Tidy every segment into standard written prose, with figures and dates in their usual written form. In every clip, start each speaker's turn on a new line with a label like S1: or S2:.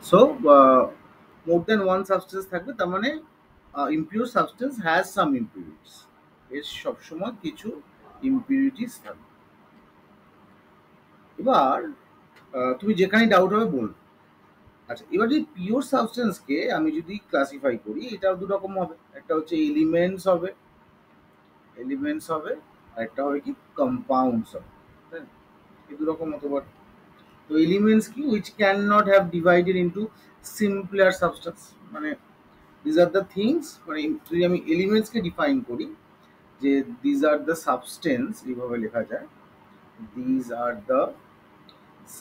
S1: So মোর দেন one substance থাকবে, তার মানে ইমপিউর সাবস্টেন্স হ্যাজ সাম ইমপিউরিটিস, এর সবসময় কিছু ইমপিউরিটিস থাকবে। এবার তুমি যেখানে ডাউট হবে বলবে। আচ্ছা, এবার যদি পিওর সাবস্টেন্সকে আমি যদি ক্লাসিফাই করি, এটা দু রকম হবে, একটা হচ্ছে এলিমেন্টস হবে, এলিমেন্টস হবে, আর একটা হবে কি কম্পাউন্ডস হবে, তাই না? এই দু রকম হতে পারে। তো এলিমেন্টস কি, which cannot have divided into simpler substance, মানে these are the things, মানে যদি আমি এলিমেন্টসকে ডিফাইন করি যে these are the substance, এইভাবে লেখা যায়, these are the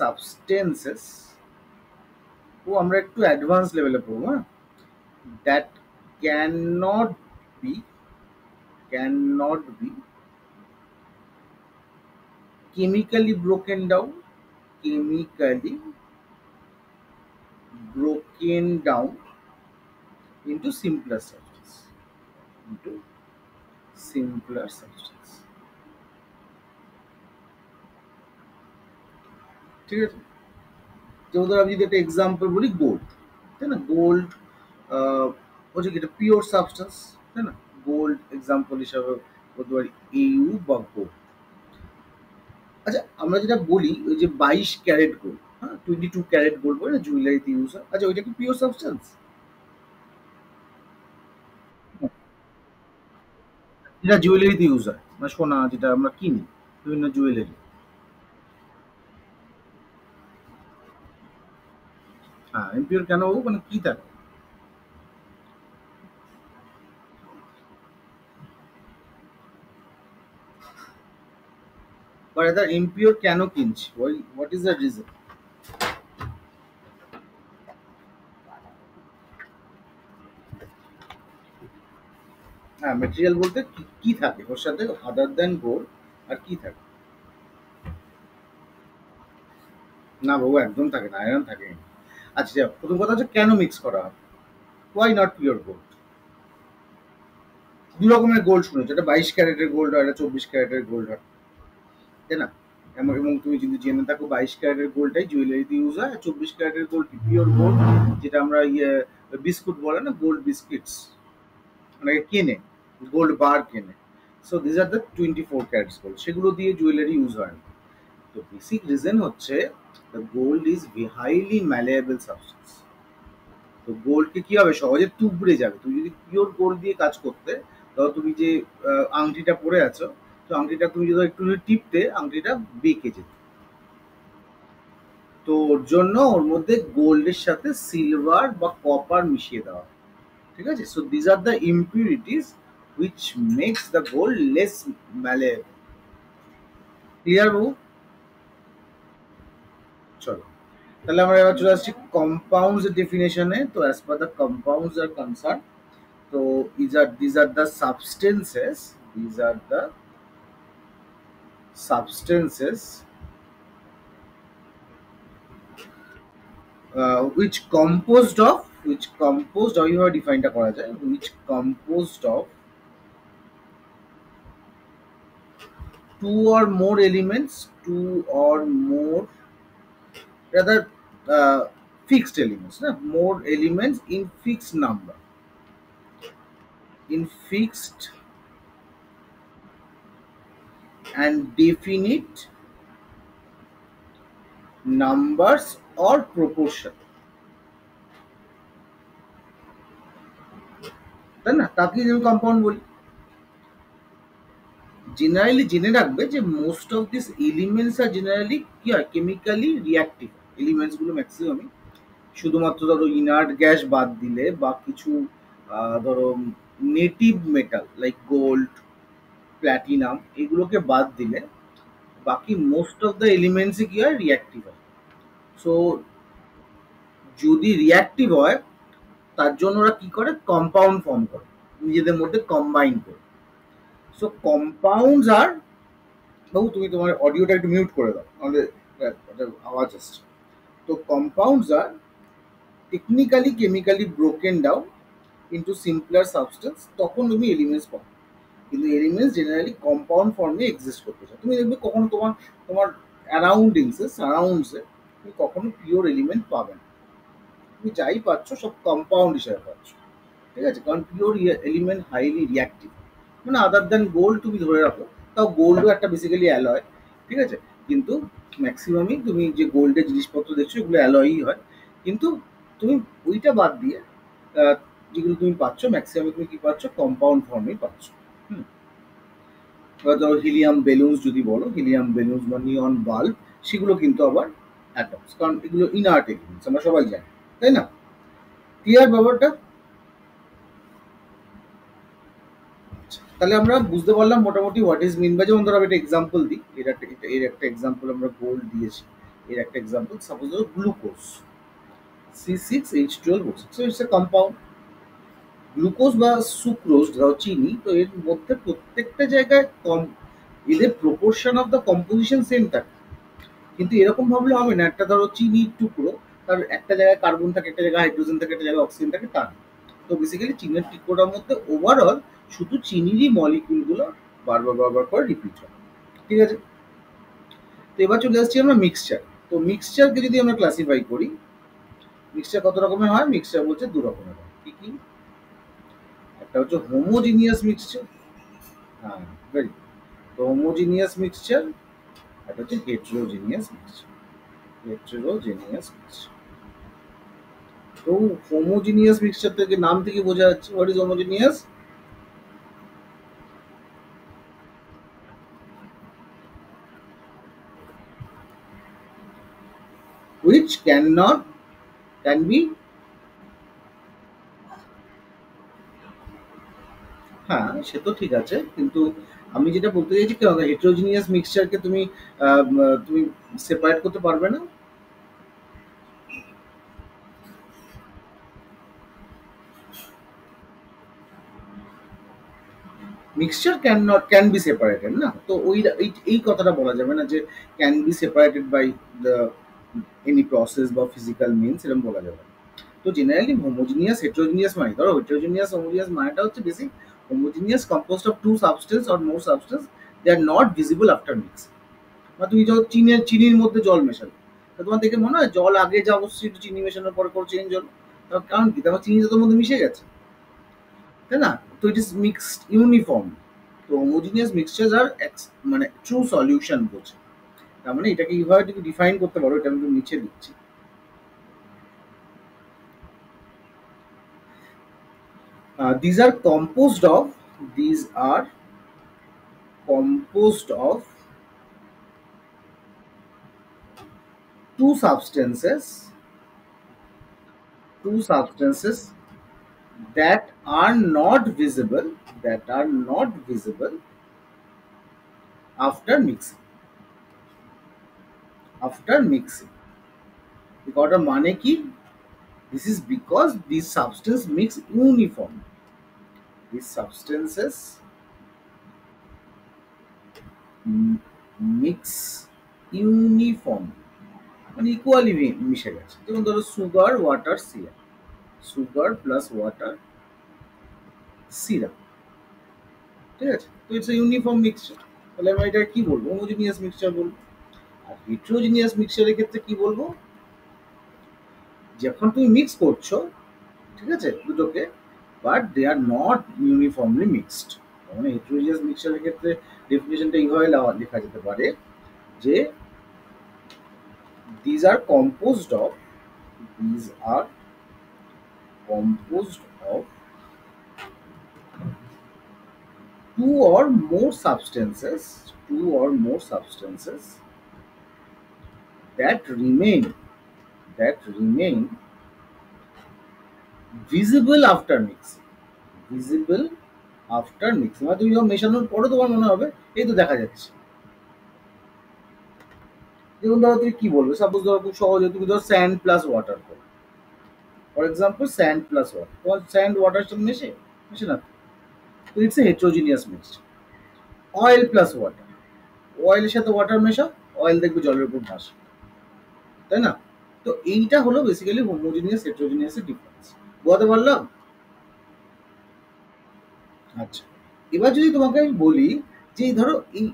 S1: substances, ও আমরা একটু অ্যাডভান্স লেভেলে পড়বো, হ্যাঁ, that cannot be cannot be chemically broken down, chemically broken down into simpler substance, into simpler substance, ঠিক আছে? যেমন ধর আমি যদি একটা এক্সাম্পল বলি, গোল্ড, তাই না? গোল্ড হচ্ছে কি, এটা পিওর সাবস্টেন্স, তাই না? গোল্ড এক্সাম্পল হিসাবে বলতে পারি ইউ বা গোল্ড। আচ্ছা, আমরা যেটা বলি ওই যে 22 ক্যারেট গোল্ড, হ্যাঁ, 22 ক্যারেট গোল্ড বলে না, জুয়েলারিতে ইউজ হয়, আচ্ছা ওইটা কি পিওর সাবস্টেন্স? যেটা জুয়েলারিতে ইউজ হয়, মানে সোনা যেটা আমরা কিনি, বিভিন্ন জুয়েলারি। হ্যাঁ, ইম্পিওর কেন হবো, মানে কি থাকে? বা এটা ইম্পিওর কেন কিনছি, হোয়াট ইজ দ্য রিজন? হ্যাঁ, মেটেরিয়াল বলতে কি কি থাকে ওর সাথে আদার দেন গোল্ড, আর কি থাকে? না বাবু, একদম থাকে না, আয়রন থাকে না। আচ্ছা, প্রথম কথা হচ্ছে কেন মিক্স করা হয়, ওয়াই নট পিওর গোল্ড? দু রকমের গোল্ড শুনেছো, এটা 22 ক্যারেটের গোল্ড আর এটা 24 ক্যারেটের গোল্ড হয়, তাই না? এবং তুমি যদি জেনে থাকো 22 ক্যারেটের গোল্ডটাই জুয়েলারিতে ইউজ হয়, আর 24 ক্যারেটের গোল্ড পিওর গোল্ড, যেটা আমরা ইয়ে বিস্কুট বলে না, গোল্ড বিস্কিটস, মানে কেনে, গোল্ড বার কেনে। So this are the 24 carats gold, সেগুলো দিয়ে জুয়েলারি ইউজ হয় না। তো বেসিক রিজন হচ্ছে the gold is highly malleable substance. তো গোল্ডকে কি হবে, সহজে তুবড়ে যাবে। তুমি যদি পিওর গোল্ড দিয়ে কাজ করতে, ধরো তুমি যে আংটিটা পরে আছো, তো আংটিটা তুমি যদি একটু টিপতে, আংটিটা বেঁকে যেত। তো ওর জন্য ওর মধ্যে গোল্ডের সাথে সিলভার বা কপার মিশিয়ে দেওয়া হয়, ঠিক আছে? So these are the impurities which makes the gold less malleable. Clear বাবু? চলো, তাহলে আমরা এবার চলে আসছি কম্পাউন্ডস ডেফিনেশনে। তো as per the compounds R concern, তো these are the substances, these are the substances which composed এইভাবে ডিফাইনটা করা যায়, which composed of two or more rather fixed elements, na? More elements in fixed number, in fixed and definite numbers or proportion, তাই না? তাকে আমি compound বলি। Generally জেনে রাখবে যে মোস্ট অফ দিস এলিমেন্টস আর জেনারেলি কি হয়, কেমিক্যালি রিয়াক্টিভ। এলিমেন্টস গুলো ম্যাক্সিমামই, শুধুমাত্র ধরো ইনার্ট গ্যাস বাদ দিলে বা কিছু ধরো native metal like gold, platinum, এগুলোকে বাদ দিলে বাকি মোস্ট অফ দ্য এলিমেন্টসই কি হয়, রিয়াক্টিভ হয়। সো যদি রিয়াক্টিভ হয়, তার জন্য ওরা কি করে, কম্পাউন্ড ফর্ম করে, নিজেদের মধ্যে কম্বাইন করে। সো কম্পাউন্ডস আর, বাবু তুমি তোমার অডিওটা একটু মিউট করে দাও, আমাদের আওয়াজ আসছে। তো compounds are technically chemically broken down into simpler substance, তখন তুমি এলিমেন্টস পাও। কিন্তু এলিমেন্টস জেনারেলি কম্পাউন্ড ফর্মে এক্সিস্ট করতে চায়। তুমি দেখবে কখনো তোমার তোমার সারাউন্ডসে তুমি কখনো পিওর এলিমেন্ট পাবে না। তুমি যাই পাচ্ছ সব কম্পাউন্ড হিসেবে পাচ্ছ। ঠিক আছে? কারণ পিওর এলিমেন্ট হাইলি রিঅ্যাক্টিভ। মানে আদার দ্যান গোল্ড তুমি ধরে রাখো, তাও গোল্ডও একটা বেসিক্যালি অ্যালয়। ঠিক আছে? কিন্তু ম্যাক্সিমামই তুমি যে গোল্ডের জিনিসপত্র দেখছো এগুলো অ্যালয়ই হয়। কিন্তু তুমি ওইটা বাদ দিয়ে আহ, যেগুলো তুমি পাচ্ছ ম্যাক্সিমাম তুমি কি পাচ্ছ? কম্পাউন্ড ফর্মেই পাচ্ছ। হুম। এবার ধরো হিলিয়াম বেলুনস যদি বলো, হিলিয়াম বেলুনস বা নিয়ন বাল্ব, সেগুলো কিন্তু আবার অ্যাটমস, কারণ এগুলো ইনার্ট এলিমেন্টস আমরা সবাই জানি, তাই না? ক্লিয়ার ব্যাপারটা? তাহলে আমরা বুঝতে পারলাম মোটামুটি হোয়াট ইজ মিন বাই, যেমন ধরো আমি একটা এক্সাম্পল দিই, এর একটা এক্সাম্পল আমরা গোল্ড দিয়েছি, এর একটা এক্সাম্পল সাপোজ ধরো glucose, C6H12O6, so it's a compound. Glucose বা সুক্রোজ ধরো চিনি, তো এর মধ্যে প্রত্যেকটা জায়গায় কম, এদের proportion of the composition same থাকে। কিন্তু এরকম ভাবলে হবে না, একটা ধরো চিনির টুকরো, তার একটা জায়গায় কার্বন থাকে, একটা জায়গায় হাইড্রোজেন থাকে, একটা জায়গায় অক্সিজেন থাকে, তা না। তো বেসিক্যালি চিনির টুকরোটার মধ্যে ওভারঅল শুধু চিনিরই মলিকিউলগুলো বারবার বারবার করে রিপিট হয়। ঠিক আছে? তো এবার চলে আসছি আমরা মিক্সচার। তো মিক্সচারকে যদি আমরা ক্লাসিফাই করি, মিক্সচার কত রকমের হয়? মিক্সচার বলছে দু রকমের হয়। কি কি? একটা হচ্ছে হোমোজিনিয়াস মিক্সচার। হ্যাঁ, ভেরি। তো হোমোজিনিয়াস মিক্সচার, একটা হচ্ছে হেটেরোজিনিয়াস মিক্সচার। হেটেরোজিনিয়াস মিক্সচার। তো হোমোজিনিয়াস মিক্সচার থেকে নাম থেকে বোঝা যাচ্ছে what is homogeneous. Which can not, can B. হ্যাঁ, সে তো ঠিক আছে, কিন্তু আমি যেটা বলতে চাইছি কেন হেটেরোজিনিয়াস মিক্সচারকে তুমি তুমি সেপারেট করতে পারবে না। Mixture can not, can be separated না, তো ওই এই কথাটা বলা যাবে না যে can be separated by the any process বা ফিজিক্যাল মিনস, এরকম বলা যাবে না। তো জেনারেলি হোমোজিনিয়াস হেটেরোজিনিয়াস মানে, ধরো হেটেরোজিনিয়াস হোমোজিনিয়াস মানেটা হচ্ছে basic, homogeneous composed of two substance or more substance, they are not visible after mix. বা তুমি যখন চিনির মধ্যে জল মেশাবে, তো তোমার দেখে মনে হয় জল আগে যা অবশ্যই একটু চিনি মেশানোর পরে করে চেঞ্জ হলো, তার কারণ কি? তারপর চিনি তো তোর মধ্যে মিশে গেছে, তাই না? তো ইট ইজ মিক্সড ইউনিফর্ম। তো হোমোজিনিয়াস মিক্সচার আর মানে ট্রু সলিউশন বোঝে। তার মানে এটাকে কিভাবে তুমি ডিফাইন করতে পারো, এটা আমি একটু নিচে দিচ্ছি। These are composed of, these are composed of two substances, two substances that are not visible, that are not visible after mixing, after mixing। কথাটা মানে কি? This is because these substances mix uniform, these substances mix uniform, মানে equally মিশে গেছে। যেমন ধরো sugar water syrup, sugar plus water syrup. ঠিক আছে? তো ইটস ইউনিফর্ম মিক্সচার। তাহলে আমি এটা কি বলবো? হোমোজিনিয়াস মিক্সচার বলবো। আর হিট্রোজিনিয়াস মিক্সচারের ক্ষেত্রে কি বলবো? যখন তুমি মিক্স করছো, ঠিক আছে, দুটোকে, but they are not uniformly mixed. মানে হেট্রোজিনিয়াস মিক্সচারের ক্ষেত্রে ডেফিনেশনটা এইভাবে লেখা যেতে পারে যে these are composed of, these are composed of two or more substances, two or more substances that remain, that remain visible after mixing, visible after mixing। মানে তুমি যখন মেশানোর পরে তোমার মনে হবে এই তো দেখা যাচ্ছে। যেমন ধরো তুমি কি বলবে, সাপোজ ধরো খুব সহজে তুমি ধরো স্যান্ড প্লাস ওয়াটার করো, for example sand plus water, তোমার স্যান্ড ওয়াটার সাথে মেশে, মেশে না, তো it's a heterogeneous mixture. Oil plus water, অয়েলের সাথে ওয়াটার মেশাও, অয়েল দেখবে জলের উপর ভাসে, তাই না? তো এইটা হলো বেসিক্যালি হোমোজিনিয়াস হেট্রোজিনিয়াস এর ডিফারেন্স। বোঝাতে পারলাম? আচ্ছা, এবার যদি তোমাকে আমি বলি যে এই ধরো এই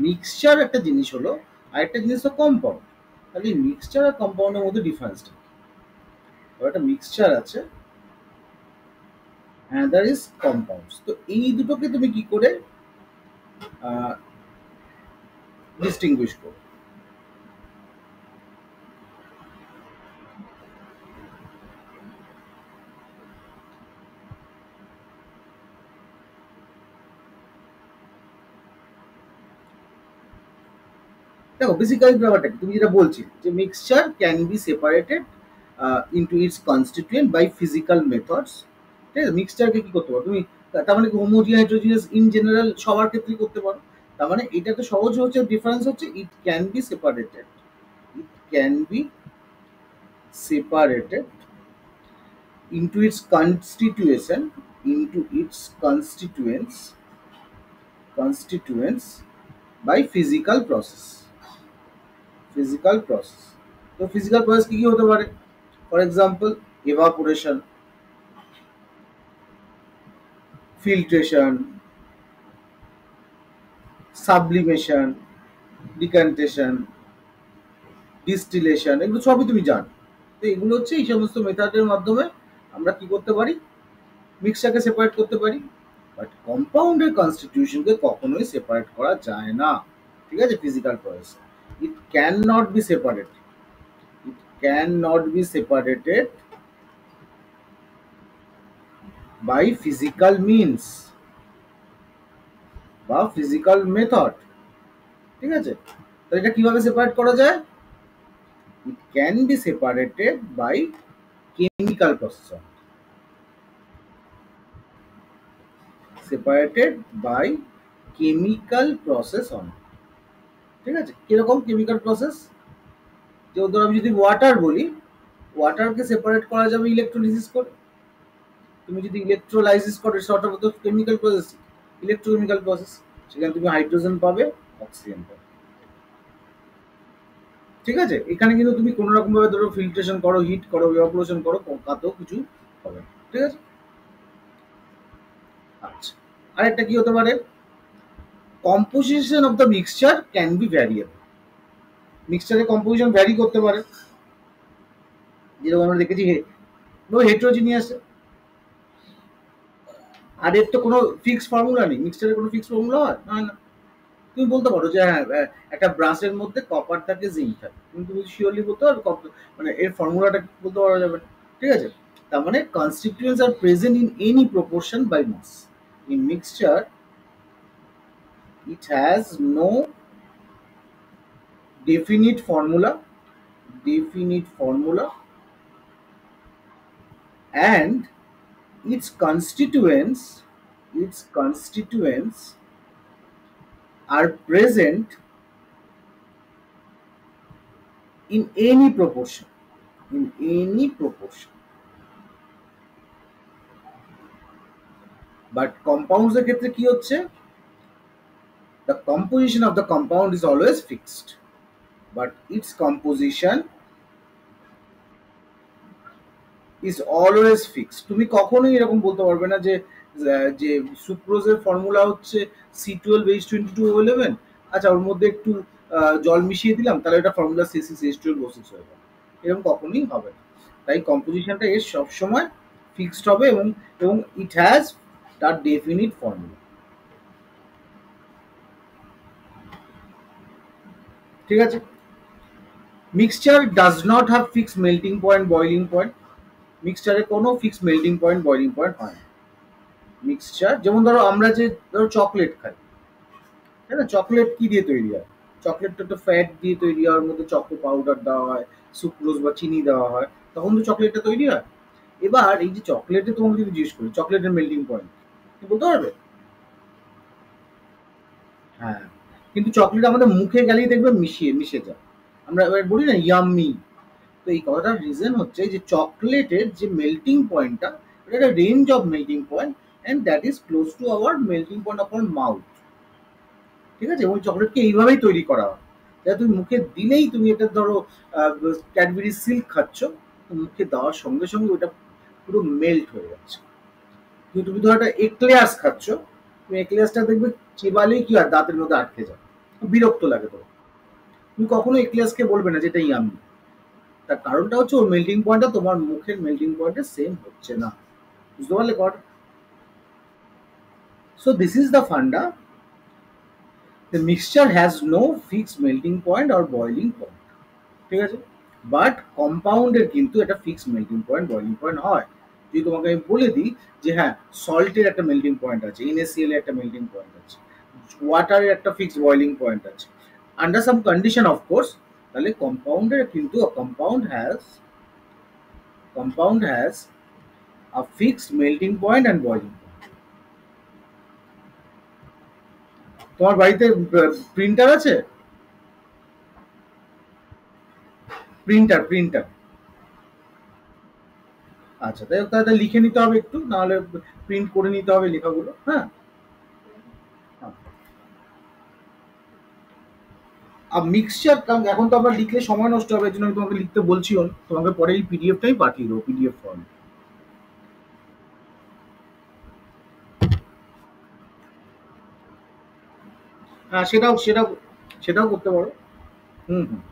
S1: মিক্সচার একটা জিনিস হলো, আর একটা জিনিস তো কম্পাউন্ড, তাহলে মিক্সচার আর কম্পাউন্ডের মধ্যে ডিফারেন্সটা কি? একটা মিক্সচার আছে, অ্যানাদার ইজ কম্পাউন্ডস। তো এই দুটোকে তুমি কি করে ডিস্টিংগুইশ করো? দেখো বেসিক্যালি ব্যাপারটা কি? তুমি যেটা বলছিলে যে mixture can be separated into its constituent by physical methods. ঠিক আছে, মিক্সচারকে কি করতে পারো তুমি? তার মানে হোমোজিনিয়াস হেটেরোজিনিয়াস ইন জেনারেল সবার ক্ষেত্রেই করতে পারো। তার মানে এটা তো সহজ হচ্ছে, ডিফারেন্স হচ্ছে ইট can be separated, it can B separated into its constitution, into its constituents by physical process, physical process। তো physical process কি কি হতে পারে? For example evaporation, filtration, sublimation, decantation, distillation, এগুলো সবই তুমি জানো। তো এগুলো হচ্ছে এই সমস্ত মেথডের মাধ্যমে আমরা কি করতে পারি, মিক্সচারকে সেপারেট করতে পারি। বাট কম্পাউন্ডের কনস্টিটিউশনকে কখনোই সেপারেট করা যায় না। ঠিক আছে, physical process it can not be separate, it can not be separated by physical means বা ফিজিক্যাল মেথড। ঠিক আছে, তো এটা কিভাবে সেপারেট করা যায়? It can be separated by chemical process, separated by chemical process on. ঠিক আছে, কিরকম কেমিক্যাল প্রসেস? যেমন ধরো আমি যদি ওয়াটার বলি, ওয়াটারকে সেপারেট করা যাবে ইলেকট্রোলিসিস করে। তুমি যদি ইলেকট্রোলাইসিস করো sort of chemical process, electrochemical process. সেখানে তুমি হাইড্রোজেন পাবে, অক্সিজেন পাবে। ঠিক আছে, এখানে কিন্তু তুমি কোনো রকম ভাবে ধরো ফিল্ট্রেশন করো, হিট করো, ইভাপোরেশন করো, তাতেও কিছু হবে না। ঠিক আছে, আচ্ছা। আরেকটা কি হতে পারে? Composition of the mixture can be variable. মিক্সচারের কম্পোজিশন ভ্যারি করতে পারে, যেরকম আমরা দেখেছি হেটেরোজিনিয়াস। আর এর তো কোনো ফিক্স ফর্মুলা নেই, মিক্সচারের কোনো ফিক্স ফর্মুলা হয় না। তুমি বলতে পারো যে হ্যাঁ একটা ব্রাশের মধ্যে কপার থাকে, জিঙ্ক থাকে, কিন্তু তুমি শিওরলি বলতে পারো মানে এর ফর্মুলাটা বলতে পারা যাবে না। ঠিক আছে, তার মানে constituents are present in any proportion by mass. In mixture it has no definite formula, definite formula, and its constituents, its constituents are present in any proportion, in any proportion। But compounds এর ক্ষেত্রে কি হচ্ছে? The composition of the compound is always fixed, but its composition is always fixed। তুমি কখনোই এরকম বলতে পারবে না যে যে সুক্রোজের ফর্মুলা হচ্ছে C12H22O11, আচ্ছা ওর মধ্যে একটু জল মিশিয়ে দিলাম, তাহলে এটা ফর্মুলা C6H12O6 হয়ে গেল। এরকম কখনোই হবে না। তাই কম্পোজিশনটা এর সবসময় ফিক্সড হবে, এবং ইট হ্যাজ তার ডেফিনিট ফর্মুলা। ঠিক আছে, mixture does not have fix melting point, boiling point. মিক্সচারে কোনো fix melting point, boiling point হয় না। মিক্সচার যেমন ধরো আমরা যে ধরো চকলেট খাই, তাই না? চকলেট কি দিয়ে তৈরি হয়? চকলেটটা তো ফ্যাট দিয়ে তৈরি হয়, ওর মধ্যে চকো পাউডার দেওয়া হয়, সুক্রোজ বা চিনি দেওয়া হয়, তখন তো চকলেটটা তৈরি হয়। এবার এই যে চকলেটে তোমাকে যদি জিজ্ঞেস করি চকলেটের মেল্টিং পয়েন্ট, তুমি বলতে পারবে? হ্যাঁ, কিন্তু চকলেট আমাদের মুখে গেলেই দেখবে মিশে যায়। আমরা এবার বলি না ইয়াম্মি। তো এই কথাটার রিজন হচ্ছে যে চকলেটের যে মেল্টিং পয়েন্টটা, এটা একটা range of melting point, and that is close to our melting point of our mouth. ঠিক আছে, এবং চকলেটকে এইভাবেই তৈরি করা হয়, যাতে তুমি মুখে দিলেই, তুমি এটা ধরো ক্যাডবেরি সিল্ক খাচ্ছ, তো মুখে দেওয়ার সঙ্গে সঙ্গে ওটা পুরো মেল্ট হয়ে যাচ্ছে। কিন্তু তুমি ধরো একটা এক্লেয়ার্স খাচ্ছ, তুমি এক্লেয়ার্সটা দেখবে চিবালেই কি হয়, দাঁতের মধ্যে আটকে যায়, বিরক্ত লাগে। তো তুমি কখনো এক্লেয়ার্সকে বলবে না যে এটা ইয়াম্মি। তার কারণটা হচ্ছে ওর মেল্টিং পয়েন্টটা তোমার মুখের মেল্টিং পয়েন্টে সেম হচ্ছে না। বুঝতে পারলে কর? So this is the funda, the mixture has no fixed melting point or boiling point. ঠিক আছে? বাট কম্পাউন্ডের কিন্তু একটা fixed melting point boiling point হয়। যদি তোমাকে আমি বলে দিই যে হ্যাঁ, সল্টের একটা মেল্টিং পয়েন্ট আছে, NaCl এর একটা মেল্টিং পয়েন্ট আছে, ওয়াটারের একটা ফিক্সড বয়লিং পয়েন্ট আছে, আন্ডার সাম কন্ডিশন অফকোর্স, তাহলে কম্পাউন্ডের কিন্তু compound has a fixed melting point and boiling point. তোমার বাড়িতে প্রিন্টার আছে? প্রিন্টার। আচ্ছা, তাই তাহলে লিখে নিতে হবে একটু, নাহলে প্রিন্ট করে নিতে হবে লেখাগুলো। হ্যাঁ, হ্যাঁ। আর মিক্সচার, কারণ এখন তো আমরা লিখলে সময় নষ্ট হবে, এই জন্য আমি তোমাকে লিখতে বলছিও না। তোমাকে পরে এই পিডিএফটাই পাঠিয়ে দেবো, পিডিএফ ফর্ম। হ্যাঁ, সেটাও করতে পারো। হুম, হুম।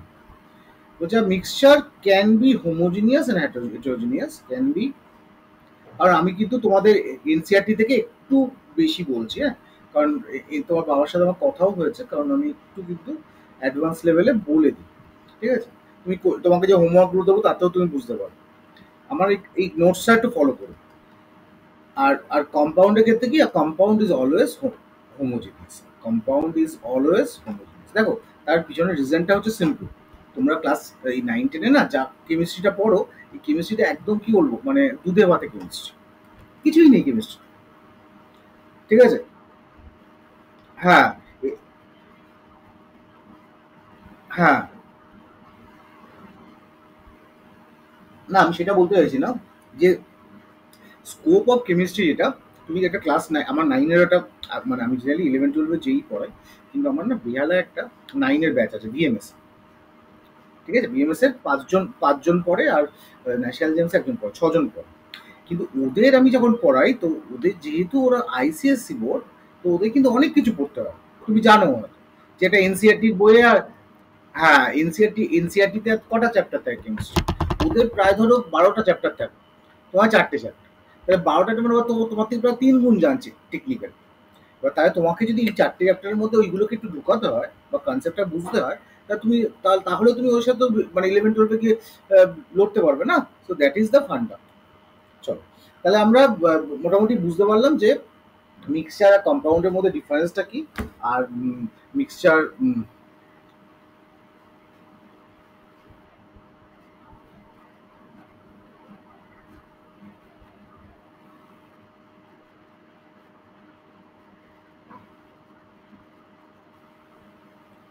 S1: বলছে mixture can be homogeneous and heterogeneous, can be. আর আমি কিন্তু তোমাদের এনসিআরটি থেকে একটু বেশি বলছি, হ্যাঁ, কারণ তোমার বাবার সাথে আমার কথাও হয়েছে, কারণ আমি একটু কিন্তু অ্যাডভান্স লেভেলে বলে দিই। ঠিক আছে? তোমাকে যে হোমওয়ার্কগুলো দেবো তাতেও তুমি বুঝতে পারো। আমার এই নোটসটা একটু ফলো করো। আর কম্পাউন্ডের ক্ষেত্রে কি, compound is always homogeneous, compound is always homogeneous. দেখো, তার পিছনে রিজনটা হচ্ছে সিম্পল। তোমরা ক্লাস এই 9-10-এ না যা কেমিস্ট্রিটা পড়ো, এই কেমিস্ট্রিটা একদম কি বলবো, মানে দুধে ভাতে কেমিস্ট্রি, কিছুই নেই কেমিস্ট্রি। ঠিক আছে? হ্যাঁ, হ্যাঁ। না, আমি সেটা বলতে চাইছি না, যে স্কোপ অফ কেমিস্ট্রি যেটা, তুমি একটা ক্লাস নাই, আমার 9-এর একটা মানে আমি জেনারেলি 11-12-এ যেই পড়াই, কিন্তু আমার না বেহালায় একটা 9-এর ব্যাচ আছে, বিএমএস। ঠিক আছে? বিএমএস এর পাঁচজন পড়ে, আর ন্যাশনাল গেমসে একজন পড়ে, 6 জন পড়ে। কিন্তু ওদের আমি যখন পড়াই, তো ওদের যেহেতু ওরা আইসিএসসি বোর্ড, তো ওদের কিন্তু অনেক কিছু পড়তে হয়, তুমি জানো হয়তো, যেটা এনসিআরটির বইয়ে আর। হ্যাঁ, এনসিআরটিতে কটা চ্যাপ্টার থাকে কেমিস্ট্রি? ওদের প্রায় ধরো 12টা চ্যাপ্টার থাকে, তোমার 4টে চ্যাপ্টার। তাহলে 12টা মানে তোমার থেকে প্রায় 3 গুণ জানছে টেকনিক্যাল। এবার তাহলে তোমাকে যদি এই 4টে চ্যাপ্টারের মধ্যে ওইগুলোকে একটু ঢুকাতে হয় বা কনসেপ্টটা বুঝতে হয়, তা তুমি তাহলে তুমি ওর সাথে মানে 11-12-এ গিয়ে লড়তে পারবে না। সো দ্যাট ইজ দ্য ফান্ডা। চলো, তাহলে আমরা মোটামুটি বুঝতে পারলাম যে মিক্সচার আর কম্পাউন্ডের মধ্যে ডিফারেন্সটা কি। আর মিক্সচার,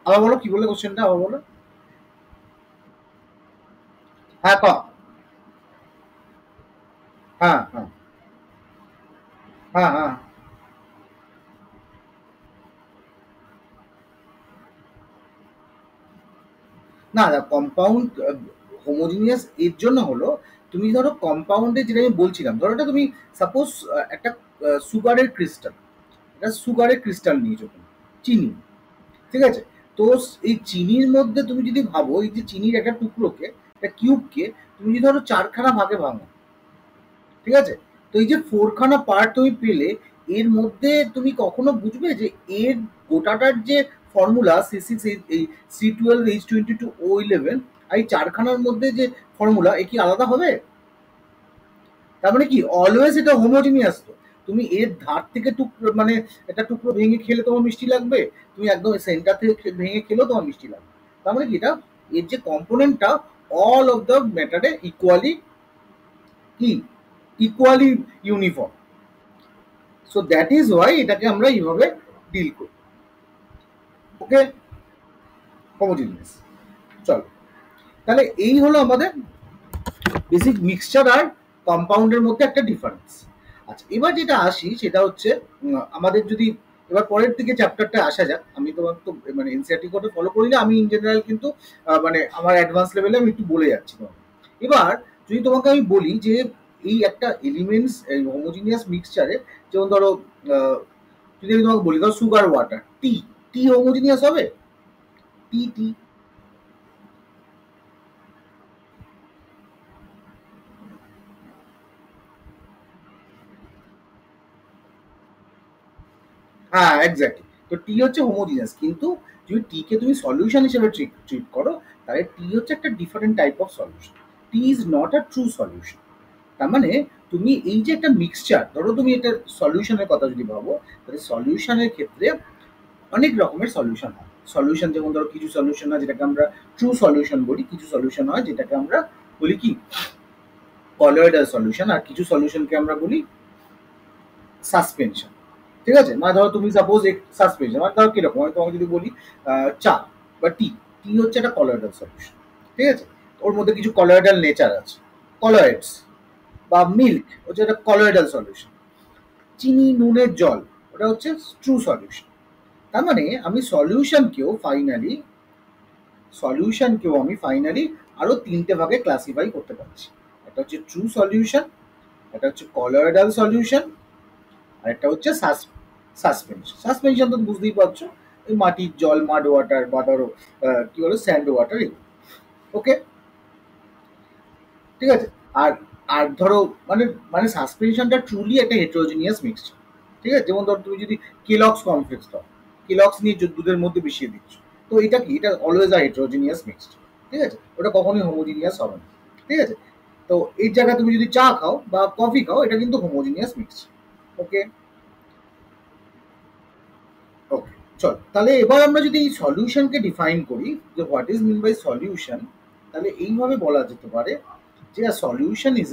S1: আবার বলো, কি বলে কোশ্চেনটা আবার বলো। হ্যাঁ, হ্যাঁ, হ্যাঁ, হ্যাঁ, হ্যাঁ। না, কম্পাউন্ড হোমোজিনিয়াস এর জন্য হলো, তুমি ধরো কম্পাউন্ডে যেটা আমি বলছিলাম, ধরো এটা তুমি সাপোজ একটা সুগারের ক্রিস্টাল, এটা সুগারের ক্রিস্টাল নিয়েছো তুমি, চিনি। ঠিক আছে? তো এই চিনির মধ্যে তুমি যদি ভাবো, এই যে চিনির একটা টুকরোকে, একটা কিউবকে তুমি যদি ধরো 4খানা ভাগে ভাঙো, ঠিক আছে? তো এই যে 4খানা পার্ট তুমি পেলে, এর মধ্যে তুমি কখনো বুঝবে যে এর গোটাটার যে ফর্মুলা C6, এই C12H22O11, আর এই 4খানার মধ্যে যে ফর্মুলা, এ কি আলাদা হবে? তার মানে কি, অলওয়েজ এটা হোমোজিনিয়াস। তো তুমি এর ধার থেকে টুকরো, মানে একটা টুকরো ভেঙে খেলে তোমার মিষ্টি লাগবে, তুমি একদম সেন্টার থেকে ভেঙে খেলেও তোমার মিষ্টি লাগবে। তার মানে কি, এটা এর যে কম্পোনেন্টটা, অল অফ দ্য ম্যাটারে ইকুয়ালি, কি, equally uniform. So that is Y এটাকে আমরা এইভাবে ডিল করি। ওকে, হোমোজিনিয়াস। চলো, তাহলে এই হলো আমাদের বেসিক মিক্সচার আর কম্পাউন্ডের মধ্যে একটা ডিফারেন্স। আচ্ছা, এবার যেটা আসি সেটা হচ্ছে, আমাদের যদি এবার পরের দিকে চ্যাপ্টারটা আসা যাক, আমি তোমার তো মানে এনসিআরটি কোডে ফলো করি না, আমি ইন জেনারেল কিন্তু মানে আমার অ্যাডভান্স লেভেলে আমি একটু বলে যাচ্ছি তোমাকে। এবার যদি তোমাকে আমি বলি যে এই একটা এলিমেন্টস, এই হোমোজিনিয়াস মিক্সচারে, যেমন ধরো যদি আমি তোমাকে বলি, ধরো সুগার ওয়াটার, টি হোমোজিনিয়াস হবে? টি টি হ্যাঁ, এক্স্যাক্টলি। তো টি হচ্ছে হোমোজিনিয়াস, কিন্তু যদি টি কে তুমি সলিউশন হিসেবে ট্রিট করো, তাহলে টি হচ্ছে একটা different type of solution. T is not a true solution. তার মানে তুমি এই যে একটা মিক্সচার, ধরো তুমি এটা সলিউশনের কথা যদি ভাবো, তাহলে সলিউশনের ক্ষেত্রে অনেক রকমের সলিউশন হয়। সলিউশন যেমন ধরো কিছু সলিউশন হয় যেটাকে আমরা ট্রু সলিউশন বলি, কিছু সলিউশন হয় যেটাকে আমরা বলি কি কলয়েডাল সলিউশন, আর কিছু সলিউশনকে আমরা বলি সাসপেনশন। ঠিক আছে? মানে ধরো তুমি সাপোজ সাসপেনশন মানে ধরো কিরকম, আমি তোমাকে যদি বলি চা বা টি, টি হচ্ছে একটা কলয়েডাল সলিউশন। ঠিক আছে? ওর মধ্যে কিছু কলয়েডাল নেচার আছে, কলয়েডস। বা মিল্ক হচ্ছে একটা কলয়েডাল সলিউশন। চিনি, নুনের জল, ওটা হচ্ছে ট্রু সলিউশন। তার মানে আমি সলিউশনকেও আমি ফাইনালি আরো তিনটে ভাগে ক্লাসিফাই করতে পারছি। একটা হচ্ছে ট্রু সলিউশন, একটা হচ্ছে কলয়েডাল সলিউশন, আর একটা হচ্ছে সাসপেনশন। সাসপেনশন তো বুঝতেই পারছো, ওই মাটির জল, মাড ওয়াটার বা ধরো কি বলো স্যান্ড ওয়াটার, এগুলো। ওকে, ঠিক আছে? আর আর ধরো মানে মানে সাসপেনশনটা ট্রুলি একটা হেটেরোজিনিয়াস মিক্সচার। ঠিক আছে? যেমন ধরো তুমি যদি কেলক্স কর্নফ্লেক্স দাও, কেলক্স নিয়ে দুধের মধ্যে মিশিয়ে দিচ্ছ, তো এটা কি, এটা অলওয়েজ আ হেটেরোজিনিয়াস মিক্সচার। ঠিক আছে? ওটা কখনোই হোমোজিনিয়াস হবে না। ঠিক আছে? তো এই জায়গায় তুমি যদি চা খাও বা কফি খাও, এটা কিন্তু হোমোজিনিয়াস মিক্সচার। ওকে, ওকে, চল তাহলে এবার আমরা যদি এই সলিউশনকে ডিফাইন করি, যে what is mean by solution, তাহলে এইভাবে বলা যেতে পারে যে a solution is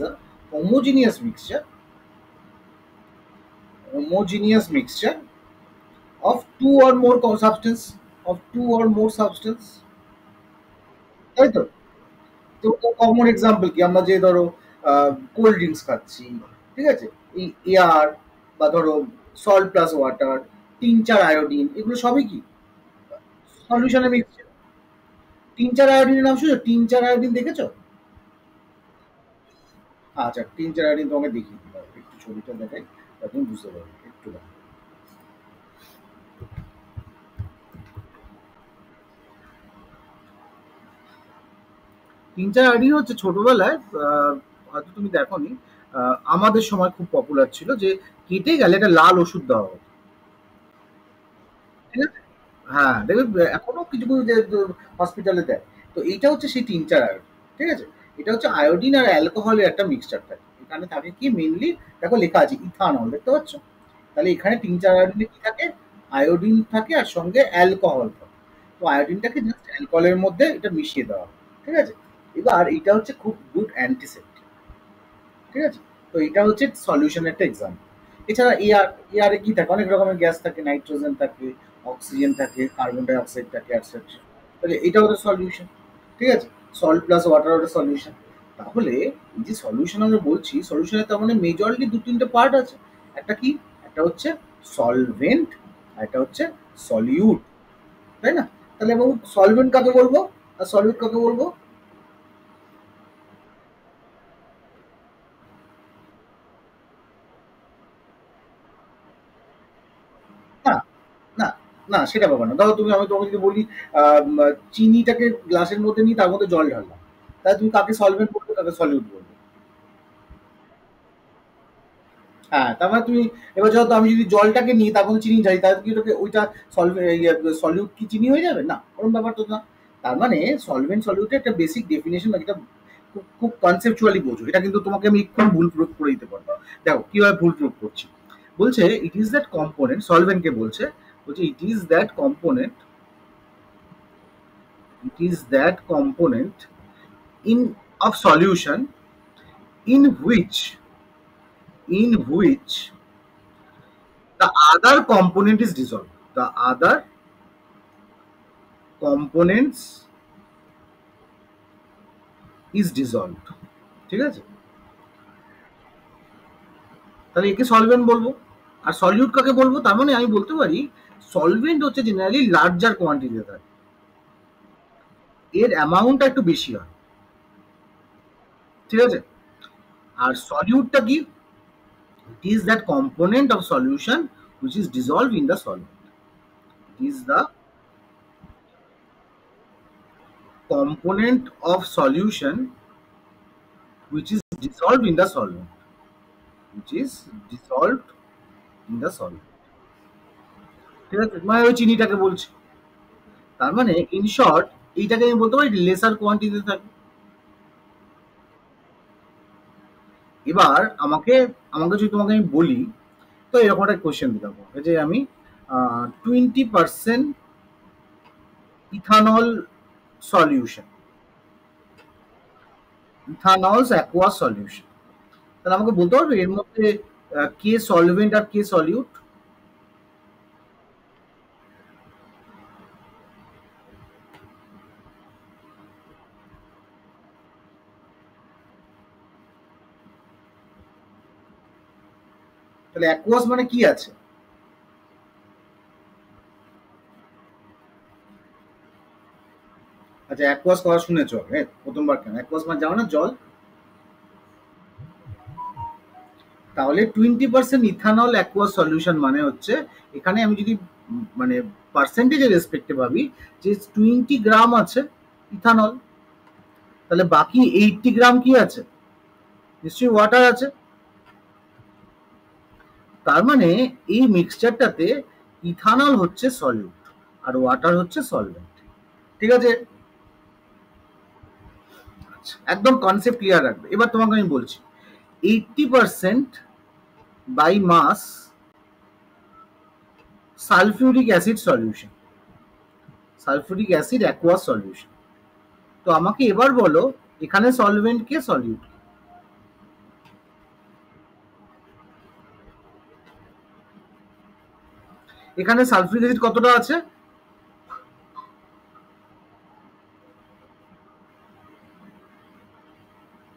S1: a homogeneous mixture homogeneous mixture of two or more substance, তাই তো? তো কমন এক্সাম্পল কি, আমরা যে ধরো কোল্ড ড্রিঙ্কস খাচ্ছি, ঠিক আছে, এই এয়ার বা ধরো salt plus water, tincture, iodine, এগুলো সবই কি সলিউশনে মিক্সচার। টিনচার আয়োডিনের নাম শুনেছো? টিনচার আয়োডিন দেখেছো? আচ্ছা, টিনচার আয়োডিন তোমাকে দেখিয়ে দিই, দাঁড়াও, একটু ছবিটা দেখাই, তাহলে তুমি বুঝতে পারবে, একটু দাঁড়াও। টিনচার আয়োডিন হচ্ছে ছোটবেলায়, হয়তো তুমি দেখোনি, আমাদের সময় খুব পপুলার ছিল যে কেটে গেলে একটা লাল ওষুধ দেওয়া হতো। ঠিক আছে? হ্যাঁ, দেখবে এখনো কিছু কিছু হসপিটালে দেয়। তো এইটা হচ্ছে সেই টিনচার আয়োডিন। ঠিক আছে? এটা হচ্ছে আয়োডিন আর অ্যালকোহলের একটা মিক্সচার থাকে। এখানে থাকে কি মেইনলি, দেখো লেখা আছে ইথানল, দেখতে পাচ্ছ? তাহলে এখানে টিনচার আয়োডিনে কি থাকে? আয়োডিন থাকে আর সঙ্গে অ্যালকোহল থাকে। তো আয়োডিনটাকে জাস্ট অ্যালকোহলের মধ্যে এটা মিশিয়ে দেওয়া হয়। ঠিক আছে? এবার এটা হচ্ছে খুব গুড অ্যান্টিসেপ্টিক। ঠিক আছে? তো এটা হচ্ছে সলিউশনের একটা এক্সাম্পল। এছাড়া এয়ারে কি থাকে, অনেক রকমের গ্যাস থাকে, নাইট্রোজেন থাকে, অক্সিজেন থাকে, কার্বন ডাই অক্সাইড থাকে, অ্যাটসেট্রা। তাহলে এটাও একটা সলিউশন। ঠিক আছে? সল্ট প্লাস ওয়াটার একটা সলিউশন। তাহলে এই যে সলিউশন আমরা বলছি, সলিউশনের তার মানে মেজরলি দু তিনটে পার্ট আছে। একটা কি, একটা হচ্ছে সলভেন্ট, আর একটা হচ্ছে সলিউট, তাই না? তাহলে এবং সলভেন্ট কাকে বলবো আর সলিউট কাকে বলবো? না, না, না, সেটা পাবা না। ধরো আমি তোমাকে যদি বলি চিনিটাকে গ্লাসের মধ্যে নিয়ে তার মধ্যে জল ঢাললাম, তাহলে তুমি কাকে সলভেন্ট বলবে, কাকে সলিউট বলবে? হ্যাঁ, তার মানে তুমি এবার যেহেতু আমি যদি জলটাকে নিই তার মধ্যে চিনি ঢালি, তাহলে কি ওটাকে ওইটা সলিউট কি চিনি হয়ে যাবে? না, ওরকম ব্যাপার তো না। তার মানে সলভেন্ট সলিউটের একটা বেসিক ডেফিনেশন, এটা খুব খুব কনসেপচুয়ালি বোঝো। এটা কিন্তু তোমাকে আমি একটু ভুল প্রয়োগ করে দিতে পারবো। দেখো কিভাবে ভুল প্রয়োগ করছি। বলছে ইট ইজ দ্যাট কম্পোনেন্ট, সলভেন্টকে বলছে, বলছে it is that component in of solution in which the other component is dissolved. The other components is dissolved. ঠিক আছে? তাহলে একে সলভেন্ট বলবো। আর সলিউট কাকে বলবো? তার মানে আমি বলতে পারি সলভেন্ট হচ্ছে জেনারেলি লার্জার কোয়ান্টিটিতে থাকে, এর অ্যামাউন্টটা একটু বেশি হয়। ঠিক আছে? আর সলিউটটা কি? It is that component of solution which is dissolved in the solvent. It is the component of solution which is dissolved in the solvent. Which is dissolved in the solid. ঠিক আছে, মানে ওই চিনিটাকে বলছি। তার মানে ইন শর্ট এইটাকে আমি বলতে পারি লেসার কোয়ান্টিটিতে থাকে। এবার আমাকে আমাকে যদি তোমাকে আমি বলি, তো এরকম একটা কোয়েশ্চেন দিতে পারবো যে আমি 20% ইথানল সলিউশন, ইথানলস অ্যাকোয়া সলিউশন, তাহলে আমাকে বলতে পারবে এর মধ্যে কে সলভেন্ট আর কে সলিউট? তাহলে অ্যাকোয়াস মানে কি আছে? আচ্ছা, অ্যাকোয়াস কথা শুনেছো? হ্যাঁ, প্রথমবার কেন অ্যাকোয়াস মানে জানো না জল? তাহলে 20% ইথানল অ্যাকোয়া সলিউশন মানে হচ্ছে, এখানে আমি যদি মানে পার্সেন্টেজের রেসপেক্টে ভাবি, যে 20 গ্রাম আছে ইথানল, তাহলে বাকি 80 গ্রাম কি আছে? নিশ্চয়ই ওয়াটার আছে। তার মানে এই মিক্সচারটাতে ইথানল হচ্ছে সলিউট আর ওয়াটার হচ্ছে সলভেন্ট। ঠিক আছে? আচ্ছা, একদম কনসেপ্ট ক্লিয়ার রাখবে। এবার তোমাকে আমি বলছি 80% by mass sulphuric acid solution, sulphuric acid aqua solution. তো আমাকে এবার বলো এখানে সলভেন্ট কে সলিউট? এখানে সালফিউরিক অ্যাসিড কতটা আছে?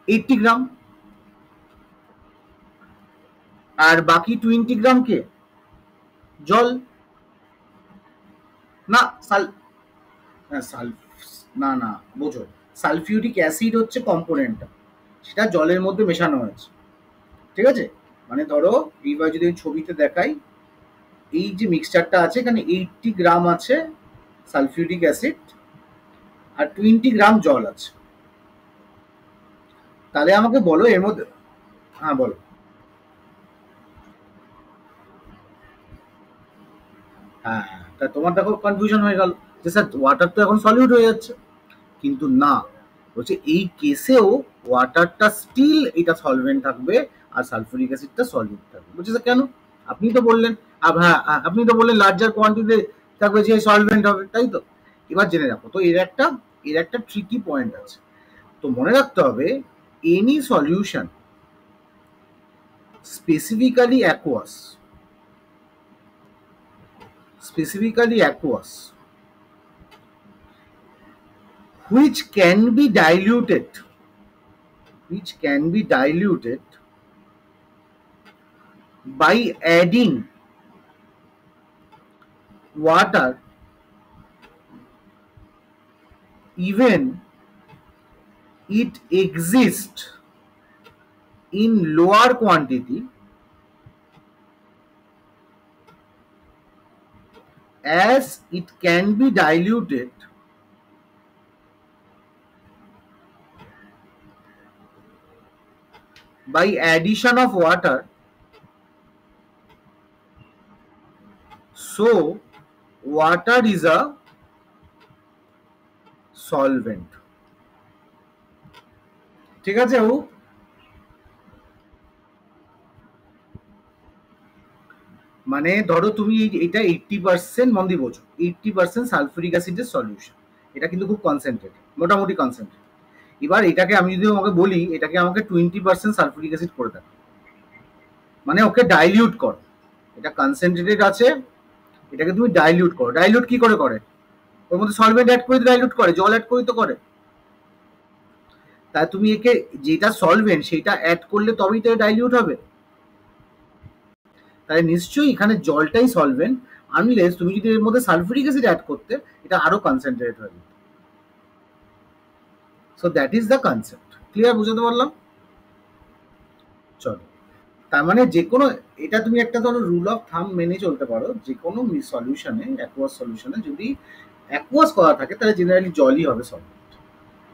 S1: 80 গ্রাম। আর বাকি 20 গ্রাম কে? জল। না সাল সাল না না, বোঝো, সালফিউরিক অ্যাসিড হচ্ছে কম্পোনেন্টটা, সেটা জলের মধ্যে মেশানো হয়েছে। ঠিক আছে? মানে ধরো এইবার যদি আমি ছবিতে দেখাই, এই যে মিক্সচারটা আছে এখানে 80 গ্রাম আছে সালফিউরিক অ্যাসিড আর 20 গ্রাম জল আছে। তাহলে আমাকে বলো এর মধ্যে, হ্যাঁ বলো। হ্যাঁ, তা তোমার দেখো কনফিউশন হয়ে গেল যে স্যার ওয়াটার তো এখন সলিউট হয়ে যাচ্ছে, কিন্তু না, বলছে এই কেসেও ওয়াটারটা স্টিল এটা সলভেন্ট থাকবে আর সালফিউরিক অ্যাসিডটা সলিড থাকবে। বলছে স্যার কেন? আপনি তো বললেন, হ্যাঁ আপনি তো বললেন লার্জার কোয়ান্টিটি থাকবে যে সলভেন্ট হবে, তাই তো? এবার জেনে রাখো তো এর একটা ট্রিকি পয়েন্ট আছে। তো মনে রাখতে হবে any solution specifically aqueous, specifically aqueous which can be diluted, which can be diluted by adding water even it exists in lower quantity, as it can be diluted by addition of water, so water is a solvent। ঠিক আছে ও? মানে ধরো তুমি এটা 80%, মন দিয়ে বোঝো, 80% sulphuric অ্যাসিডের সলিউশন, এটা কিন্তু খুব কনসেন্ট্রেট, মোটামুটি কনসেন্ট্রেট। এবার এটাকে আমি যদি আমাকে বলি এটাকে আমাকে 20% সালফিউরিক অ্যাসিড করে দেয়, মানে ওকে ডাইলিউট করো। এটা কনসেন্ট্রেটেড আছে, এটাকে তুমি ডাইলিউট করো। ডাইলিউট কি করে করে? ওর মধ্যে সলভেন্ট অ্যাড করে ডাইলিউট করে, জল অ্যাড করে তো করে। তাই তুমি একে যেটা সলভেন্ট সেটা অ্যাড করলে তবেই তো ডাইলিউট হবে। তাই নিশ্চয়ই এখানে জলটাই সলভেন্ট, আনলেস তুমি যদি এর মধ্যে সালফিউরিক অ্যাসিড অ্যাড করতে, এটা আরো কনসেন্ট্রেট হয়ে যেত। So that is the concept. Clear? বুঝাতে পারলাম? চলো, তার মানে যে কোনো, এটা তুমি একটা ধরো রুল অফ থাম মেনে চলতে পারো, যে কোনো সলিউশনে, অ্যাকোয়াস সলিউশনে যদি অ্যাকোয়াস করা থাকে তাহলে জেনারেলি জলই হবে সলভেন্ট।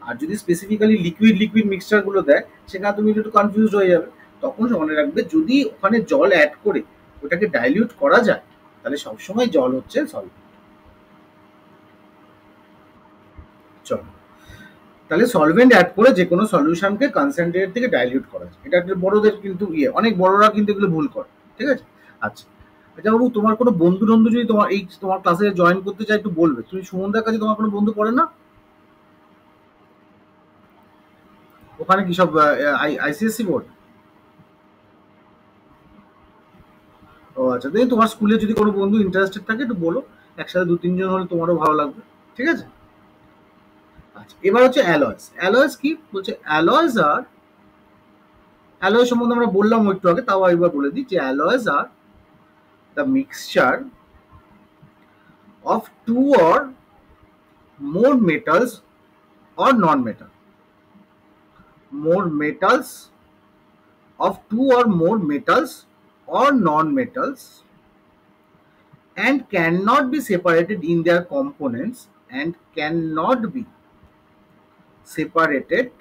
S1: আর যদি স্পেসিফিক্যালি লিকুইড লিকুইড মিক্সচার গুলো দেয় সেখানে তুমি একটু কনফিউজ হয়ে যাবে। তখন মনে রাখবে যদি ওখানে জল অ্যাড করে ওটাকে ডাইলিউট করা যায়, তাহলে সবসময় জল হচ্ছে সলভেন্ট। চলো, তাহলে সলভেন্ট অ্যাড করে যে কোনো সলিউশনকে কনসেন্ট্রেট থেকে ডাইলিউট করা যায়। এটা একটা বড়দের কিন্তু অনেক বড়রা কিন্তু এগুলো ভুল করে। ঠিক আছে? আচ্ছা, আচ্ছা বাবু, তোমার কোনো বন্ধু টন্ধু যদি তোমার ক্লাসে জয়েন করতে চায় একটু বলবে। তুমি সুমনদার কাছে তোমার কোনো বন্ধু পড়ে না? ওখানে কি সব আইসিএসসি বোর্ড? ও আচ্ছা, দেখি তোমার স্কুলে যদি কোনো বন্ধু ইন্টারেস্টেড থাকে একটু বলো, একসাথে দু তিনজন হলে তোমারও ভালো লাগবে। ঠিক আছে? আচ্ছা, এবার হচ্ছে অ্যালয়েস। অ্যালয়েস কি বলছে? অ্যালয় সম্বন্ধে আমরা বললাম একটু আগে, তাও একবার বলে দিই যে alloys are the mixture of two or more metals or non-metal. More metals of two or more metals or non-metals and cannot be separated in their components and cannot be separated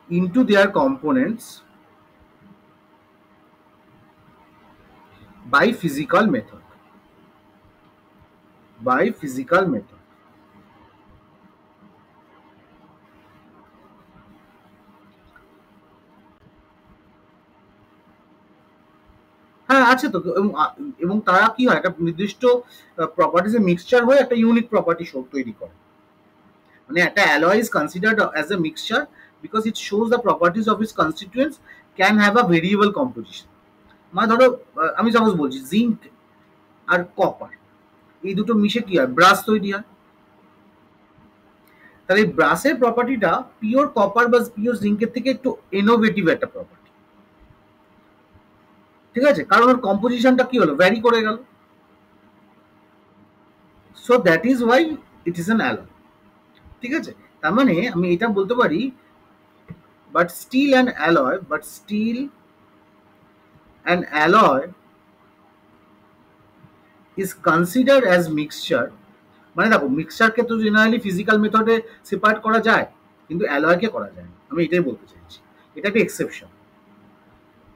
S1: into their components by physical method. By physical method. হ্যাঁ, আছে তো। এবং তারা কি হয়, একটা নির্দিষ্ট properties এর মিক্সচার হয়ে একটা ইউনিক প্রপার্টি তৈরি করে। মানে একটা alloy is considered as a mixture because it shows the properties of its constituents can have a variable composition. মানে ধরো আমি সাপোজ বলছি জিঙ্ক আর কপার, এই দুটো মিশে কি হয়, ব্রাশ তৈরি হয়। তাহলে এই ব্রাশের প্রপার্টিটা পিওর কপার বা পিওর জিঙ্কের থেকে একটু ইনোভেটিভ একটা প্রপার্টি। ঠিক আছে? কারণ ওর কম্পোজিশনটা কি হলো, ভ্যারি করে গেল। So that is why it is an alloy. ঠিক আছে? তার মানে আমি এটা বলতে পারি, but still an alloy is considered as mixture। মানে দেখো, মিক্সচারকে তো জেনারেলি ফিজিক্যাল মেথডে সেপারেট করা যায়, কিন্তু অ্যালয়কে করা যায় না। আমি এটাই বলতে চাইছি, এটা একটা exception.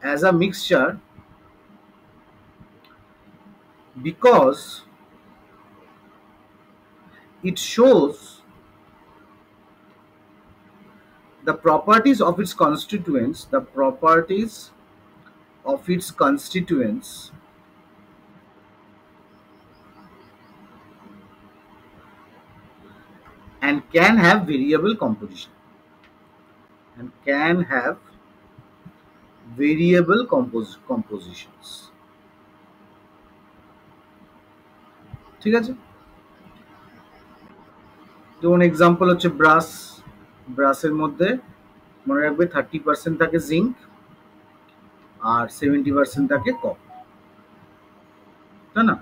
S1: As a mixture, because it shows the properties of its constituents, and can have variable composition, and can have variable compositions। ঠিক আছে? যেমন এক্সাম্পল হচ্ছে ব্রাশ। ব্রাশের মধ্যে মনে রাখবে 30% থাকে জিঙ্ক আর 70% থাকে কপার, তাই না?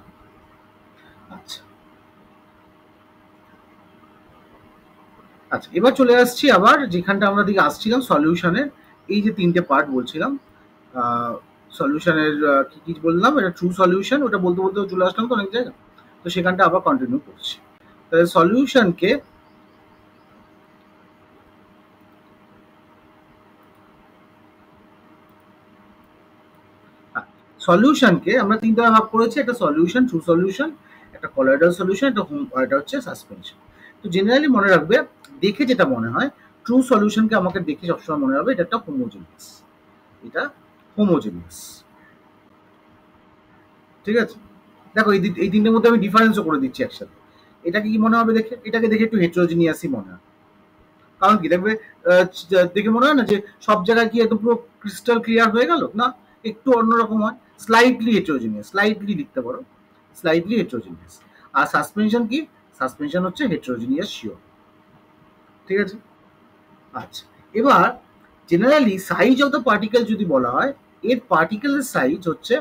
S1: আচ্ছা, আচ্ছা, এবার চলে আসছি আবার যেখানটা আমরা দিকে আসছিলাম, সলিউশনের। এই যে তিনটে পার্ট বলছিলাম, সলিউশনের কি কি বললাম, এটা ট্রু সলিউশন, ওটা বলতে বলতে চলে আসলাম তো অনেক জায়গা। তো সেখানটা আবার কন্টিনিউ করছি। তাহলে সলিউশনকে আমরা তিনটা ভাগ করেছি, একটা সলিউশন, ট্রু সলিউশন, একটা কলয়েডাল সলিউশন, এটা হচ্ছে সাসপেনশন। তো জেনারেলি মনে রাখবে, দেখে যেটা মনে হয়, ট্রু সলিউশনকে আমাকে দেখে সবসময় মনে হবে এটা একটা হোমোজেনিয়াস। এটা হোমোজেনিয়াস। ঠিক আছে? দেখো, এই তিনটের মধ্যে আমি ডিফারেন্সও করে দিচ্ছি একসাথে। এটাকে কি মনে হবে দেখে? এটাকে দেখে একটু হেটেরোজিনিয়াসই মনে হয়। কারণ কি দেখবে, দেখে মনে হয় না যে সব জায়গায় কি একদম পুরো ক্রিস্টাল ক্লিয়ার হয়ে গেল না, একটু অন্যরকম হয়। স্লাইটলি হেটেরোজিনিয়াস, স্লাইটলি লিখতে পারো, স্লাইটলি হেটেরোজিনিয়াস। আর সাসপেনশন কি? সাসপেনশন হচ্ছে হেটেরোজিনিয়াস শিওর। ঠিক আছে? আচ্ছা, এবার generally size of the particle যদি বলা হয়, এর পার্টিকেলের সাইজ হচ্ছে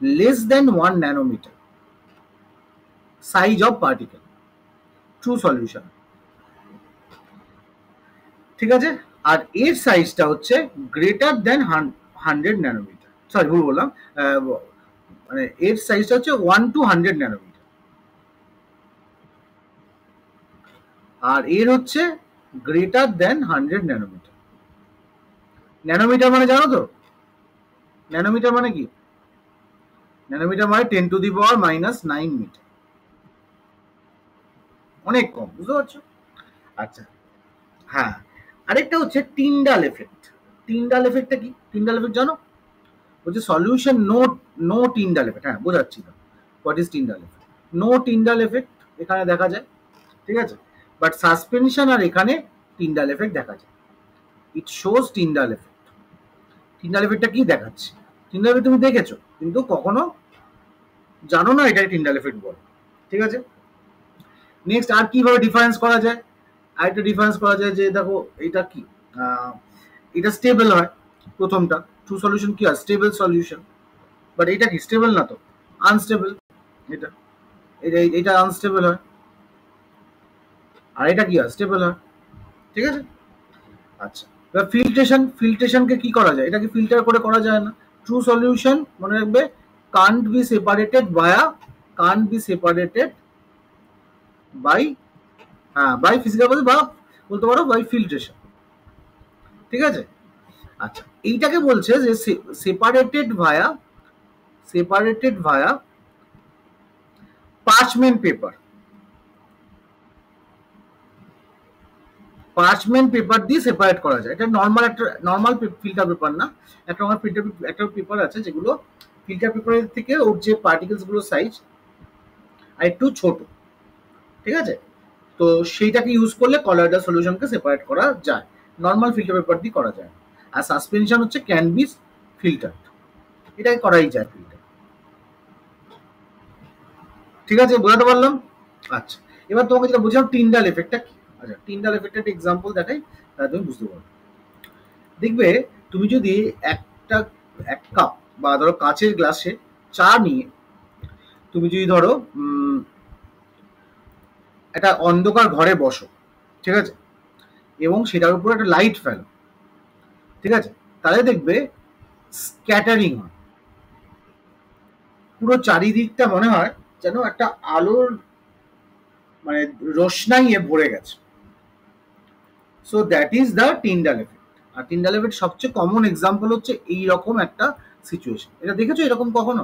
S1: less than 1 nanometre. Size of particle, true solution. ঠিক আছে? আর এর সাইজটা হচ্ছে গ্রেটার দেন 100 ন্যানোমিটার। সরি, ভুল বললাম। মানে এর সাইজটা হচ্ছে 1 to 100 ন্যানোমিটার। আর এর হচ্ছে গ্রেটার দেন 100 ন্যানোমিটার। ন্যানোমিটার মানে জানো তো? ন্যানোমিটার মানে কি? ন্যানোমিটার মানে 10⁻⁹ মিটার, অনেক কম, বুঝতে পারছো? আচ্ছা, হ্যাঁ। আরেকটা হচ্ছে টিন্ডাল এফেক্ট। টিন্ডাল এফেক্টটা কি? টিন্ডাল এফেক্ট জানো? বলছে সলিউশন নো টিন্ডাল এফেক্ট। হ্যাঁ, বোঝাচ্ছি তো what is Tyndall effect. No Tyndall effect এখানে দেখা যায়, ঠিক আছে? বাট সাসপেনশন আর এখানে টিন্ডাল এফেক্ট দেখা যায়। It shows Tyndall effect. Tyndall এফেক্টটা কি দেখাচ্ছে? টিন্ডাল এফেক্ট তুমি দেখেছো কিন্তু কখনো জানো না এটাই টিন্ডাল এফেক্ট বলে, ঠিক আছে? নেক্সট আর কিভাবে ডিফারেন্স করা যায়? আরেকটা ডিফারেন্স করা যায় যে দেখো এটা কি, এটা স্টেবল হয় প্রথমটা। ট্রু সলিউশন কি হয়? Stable solution. বাট এটা কি স্টেবল না তো, আনস্টেবল। এটা এটা এটা আনস্টেবল হয়, আর এটা কি হয়? স্টেবল হয়, ঠিক আছে? আচ্ছা, এবার ফিল্ট্রেশনকে কি করা যায়? এটাকে ফিল্টার করে করা যায় না। ট্রু সলিউশন মনে রাখবে কান্ট বি সেপারেটেড বায়া, কান্ট বি সেপারেটেড বাই, হ্যাঁ, বাই ফিজিক্যাল প্রসেস বা বলতে পারো বাই ফিল্ট্রেশন, ঠিক আছে? আচ্ছা, এইটাকে বলছে যে সেপারেটেড ভায়া, সেপারেটেড ভায়া পার্চমেন্ট পেপার। পার্চমেন্ট পেপার দিয়ে সেপারেট করা যায়। এটা নর্মাল একটা নর্মাল ফিল্টার পেপার না, একটা আমার ফিল্টার একটা পেপার আছে যেগুলো ফিল্টার পেপারের থেকে ওর যে পার্টিকেলস গুলো সাইজ আর একটু ছোট, ঠিক আছে? তো সেইটাকে ইউজ করলে কলয়েডাল সলিউশনকে সেপারেট করা যায়, নর্মাল ফিল্টার পেপার দিয়ে করা যায়। আর সাসপেনশন হচ্ছে ক্যান বি ফিল্টার, এটাকে করাই যায় ফিল্টার, ঠিক আছে? বোঝাতে পারলাম? আচ্ছা, এবার তোমাকে যেটা বুঝলাম টিন্ডাল এফেক্টটা কি। আচ্ছা, টিন্ডাল এফেক্টের একটা এক্সাম্পল দেখাই, তাহলে তুমি বুঝতে পারবে। দেখবে তুমি যদি একটা এক কাপ বা ধরো কাঁচের গ্লাসে চা নিয়ে তুমি যদি ধরো একটা অন্ধকার ঘরে বসো, ঠিক আছে? এবং সেটার উপর একটা লাইট ফেলো, ঠিক আছে? তাহলে দেখবে স্ক্যাটারিং হয়, পুরো চারিদিকটা মনে হয় যেন একটা আলোর মানে রোশনাইয়ে ভরে গেছে। So that is the Tyndall effect. আর টিন্ডাল এফেক্ট সবচেয়ে কমন এক্সাম্পল হচ্ছে এইরকম একটা সিচুয়েশন। এটা দেখেছো এরকম কখনো?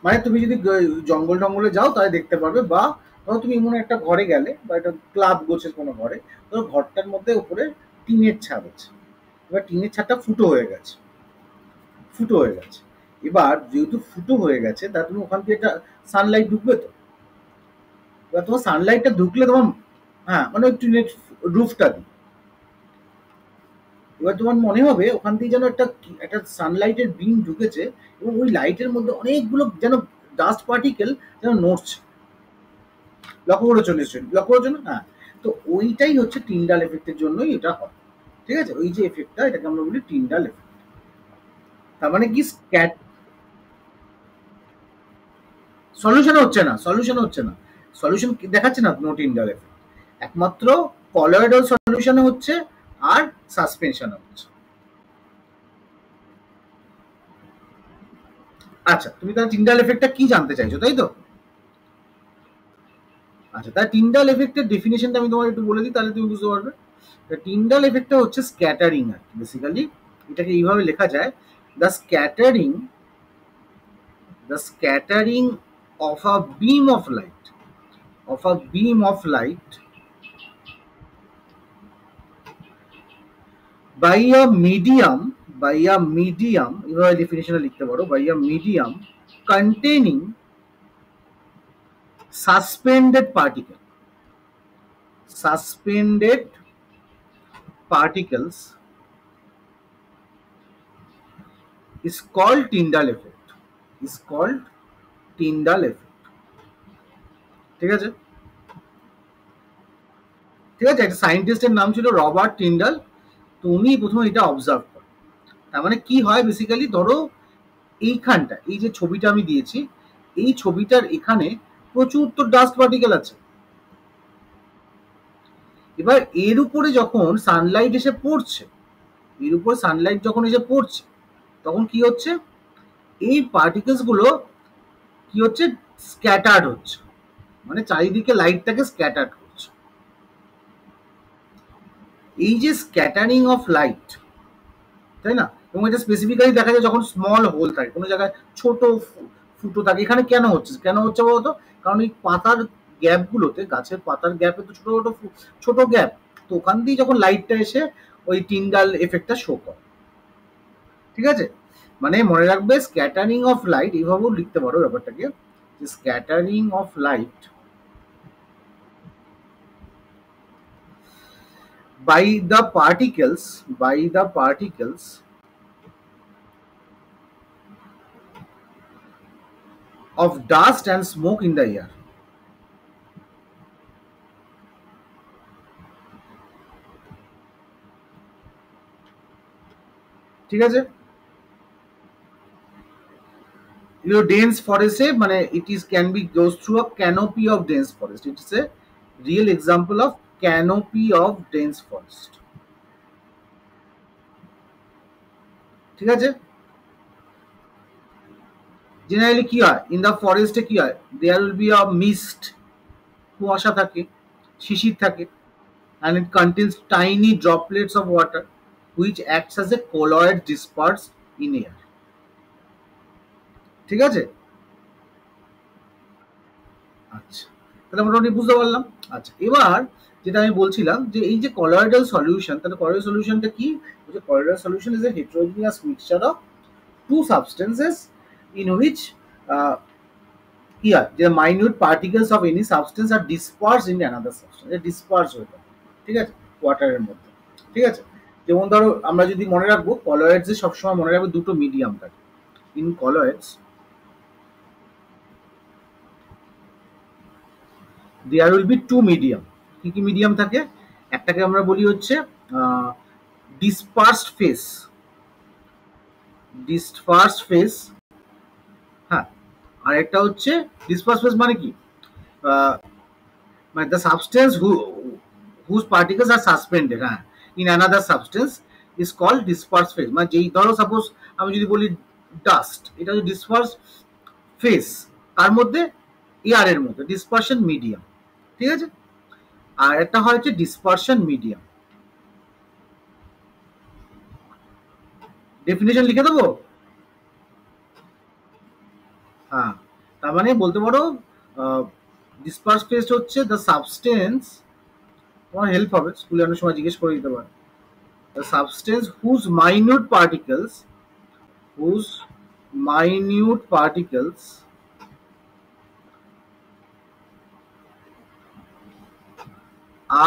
S1: মানে তুমি যদি জঙ্গল টঙ্গলে যাও তাহলে দেখতে পারবে, বা ধরো তুমি এমন একটা ঘরে গেলে বা একটা ক্লাব গোছের কোনো ঘরে, ধরো ঘরটার মধ্যে উপরে টিনের ছাদ আছে, এবার টিনের ছাদটা ফুটো হয়ে গেছে, ফুটো হয়ে গেছে। এবার যেহেতু ফুটো হয়ে গেছে তা তুমি ওখান থেকে একটা সানলাইট ঢুকবে তো, এবার তোমার সানলাইটটা ঢুকলে তোমার, হ্যাঁ, মানে ওই টিনের রুফটা দিই, এবার তোমার মনে হবে ওখান থেকে যেন একটা একটা সানলাইটের বিম ঢুকেছে এবং ওই লাইটের মধ্যে অনেকগুলো যেন ডাস্ট পার্টিকেল যেন নড়ছে। লক্ষ্য করেছো নিশ্চয়ই, লক্ষ্য করেছো না? হ্যাঁ। তো ওইটাই হচ্ছে টিন্ডাল এফেক্টের জন্যই এটা হয়, ঠিক আছে? ওই যে এফেক্টটা, এটাকে আমরা বলি টিন্ডাল এফেক্ট। তার মানে কি সলিউশন হচ্ছে না, সলিউশন হচ্ছে না, সলিউশন দেখাচ্ছে না নো টিন্ডাল এফেক্ট, একমাত্র কলয়েডাল সলিউশনে হচ্ছে আর সাসপেনশনে হচ্ছে। আচ্ছা, তুমি তাহলে টিন্ডাল এফেক্টটা কি জানতে চাইছো, তাই তো? আচ্ছা, তাহলে টিন্ডাল এফেক্টের ডেফিনেশনটা আমি তোমার একটু বলে দিই, তাহলে তুমি বুঝতে পারবে। টিন্ডাল এফেক্টটা হচ্ছে স্ক্যাটারিং আর বেসিক্যালি এটাকে এইভাবে লেখা যায়, the scattering, the scattering of a beam of light, of a beam of light by a medium, by a medium, এভাবে ডেফিনেশনে লিখতে পারো, by a medium containing suspended particle, suspended particles is called Tyndall effect, is called Tyndall effect, ঠিক আছে? ঠিক আছে, একটা সায়েন্টিস্টের নাম ছিল রবার্ট টিন্ডাল। তো উনি প্রথমে এটা অবজার্ভ করেন। তার মানে কি হয় বেসিক্যালি, ধরো এইখানটা, এই যে ছবিটা আমি দিয়েছি, এই ছবিটার এখানে প্রচুর তো ডাস্ট পার্টিকেল আছে। এবার এর উপরে যখন সানলাইট এসে পড়ছে, এর উপরে সানলাইট যখন এসে পড়ছে, তখন কি হচ্ছে, এই পার্টিকেলস গুলো কি হচ্ছে, স্ক্যাটার্ড হচ্ছে, মানে চারিদিকে লাইটটাকে স্ক্যাটার্ড করছে। এই যে স্ক্যাটারিং অফ লাইট, তাই না? এবং এটা স্পেসিফিক্যালি দেখা যায় যখন স্মল হোল থাকে, কোনো জায়গায় ছোট ফুটো থাকে। এখানে কেন হচ্ছে, কেন হচ্ছে বলতো? কারণ এই পাতার গ্যাপগুলোতে, গাছের পাতার গ্যাপে তো ছোট ছোট ছোট গ্যাপ, তো ওখান দিয়ে যখন লাইটটা এসে ওই টিন্ডাল এফেক্টটা শো করে। ঠিক আছে? মানে মনে রাখবে স্ক্যাটারিং অফ লাইট এইভাবেও লিখতে পারো ব্যাপারটাকে, যে scattering of light by the particles of dust and smoke in the air. ঠিক আছে? dense forest মানে it is can be goes through a canopy of dense forest. It is a real example of canopy of dense forest. ঠিক আছে? Generally কি হয়, in the ফরেস্টে কি হয়, there will be a mist, কুয়াশা থাকে, শিশির থাকে, and it contains tiny droplets of water which acts as a colloid dispersed in air. ঠিক আছে? আচ্ছা, তাহলে মোটামুটি বুঝতে পারলাম। আচ্ছা, এবার যেটা আমি বলছিলাম যে এই যে কলয়েডাল সলিউশন, তাহলে কলয়েডাল সলিউশনটা কি? যে colloidal solution is a heterogeneous mixture of two substances in which the minute particles of any substance are dispersed in another substance, disperse হয়ে থাকে। ঠিক আছে? ওয়াটারের মধ্যে। ঠিক আছে? যেমন ধরো আমরা যদি মনে রাখবো কলয়েডস এ সবসময় মনে রাখবো দুটো মিডিয়াম থাকে। In colloids there will be two medium. কি কি মিডিয়াম থাকে? একটাকে আমরা বলি হচ্ছে ডিসপার্সড ফেস, ডিসপার্সড ফেস। হ্যাঁ, আর একটা হচ্ছে ডিসপার্সড ফেস মানে কি, মানে the substance whose particles are suspended, হ্যাঁ, in another substance is called dispersed phase। মানে যেই ধরো সাপোজ আমি যদি বলি ডাস্ট, এটা হচ্ছে dispersed phase কার মধ্যে, এয়ার এর মধ্যে, ডিসপারশন মিডিয়াম। ঠিক আছে? আর একটা হয় হচ্ছে ডিসপারশন মিডিয়াম। ডেফিনেশন লিখে দেবো? হ্যাঁ, তার মানে বলতে পারো ডিসপার্স ফেজ হচ্ছে দ্য সাবস্টেন্স, তোমার হেল্প হবে, স্কুলে অনেক সময় জিজ্ঞেস করে দিতে পারে, the substance whose minute particles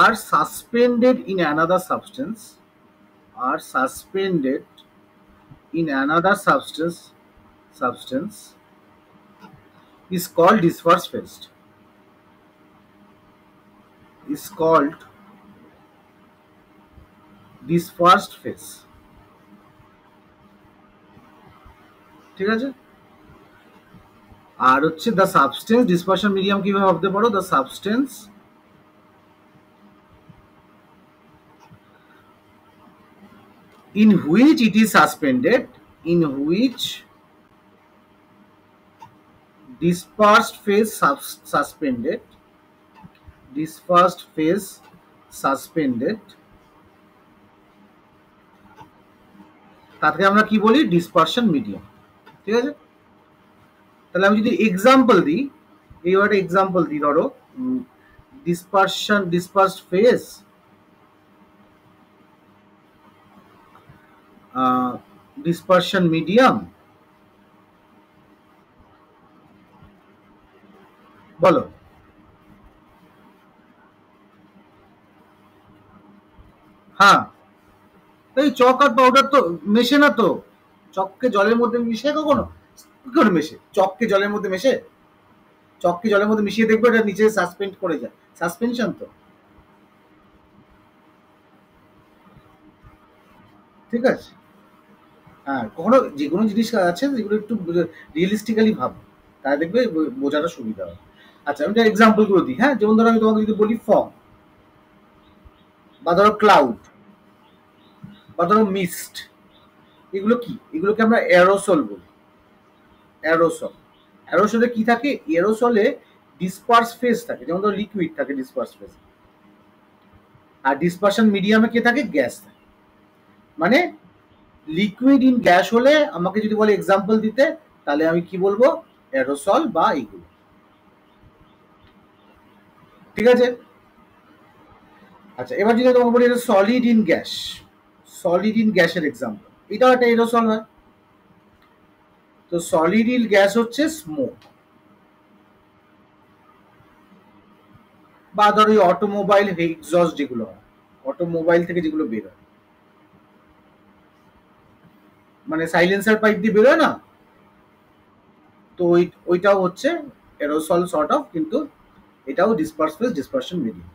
S1: are suspended in another substance, are suspended in another substance is called dispersed phase, is called dispersed phase। ঠিক আছে? আর হচ্ছে দ্য সাবস্টেন্স ডিসপারশন মিডিয়াম কিভাবে ভাবতে পারো, the substance in which it is suspended, in which dispersed phase suspended, dispersed phase suspended, তাকে আমরা কি বলি, ডিসপারশন মিডিয়াম। ঠিক আছে? তাহলে আমি যদি এক্সাম্পল দিই, এই একটা এক্সাম্পল দিই, ধরো ডিসপার্সড ফেজ, ডিসপারশন মিডিয়াম, বলো। হ্যাঁ, এই চক আর পাউডার তো মেশে না তো, চককে জলের মধ্যে মিশে কখনো, কি করে মেশে? চককে জলের মধ্যে মেশে, চককে জলের মধ্যে মিশিয়ে দেখবে এটা নিচে সাসপেন্ড করে যায়, সাসপেনশন তো। ঠিক আছে? হ্যাঁ, কখনো যে কোনো জিনিস আছে যেগুলো একটু রিয়েলিস্টিক্যালি ভাবো, তাই দেখবে বোঝাটা সুবিধা হয়। আচ্ছা, আমি একটা এক্সাম্পল গুলো দিই। হ্যাঁ, যেমন ধরো আমি তোমাকে যদি বলি ফগ, বা ধরো ক্লাউড, বা ধরো মিস্ট, এগুলো কি? এগুলোকে আমরা অ্যারোসল বলি। অ্যারোসল, অ্যারোসলে কি থাকে? এরোসলে ডিসপার্স ফেজ থাকে, যেমন ধরো লিকুইড থাকে ডিসপার্স ফেজ, আর ডিসপারশন মিডিয়ামে কে থাকে? গ্যাস থাকে। মানে লিকুইড ইন গ্যাস হলে আমাকে যদি বলে এক্সাম্পল দিতে, তাহলে আমি কি বলবো? অ্যারোসল বা এইগুলো। ঠিক আছে? আচ্ছা, এবার যদি তোমাকে বলি solid in gas, solid in গ্যাসের এক্সাম্পল, এটাও একটা এরোসল হয়। তো সলিড ইন গ্যাস হচ্ছে স্মোক, বা ধরো ওই অটোমোবাইল এক্সস্ট যেগুলো হয়, অটোমোবাইল থেকে যেগুলো বেরোয়, মানে সাইলেন্সার পাইপ দিয়ে বেরোয় না, তো ওইটাও হচ্ছে এরোসল সর্ট অফ, কিন্তু এটাও ডিসপার্স প্লাস ডিসপারশন মিডিয়াম।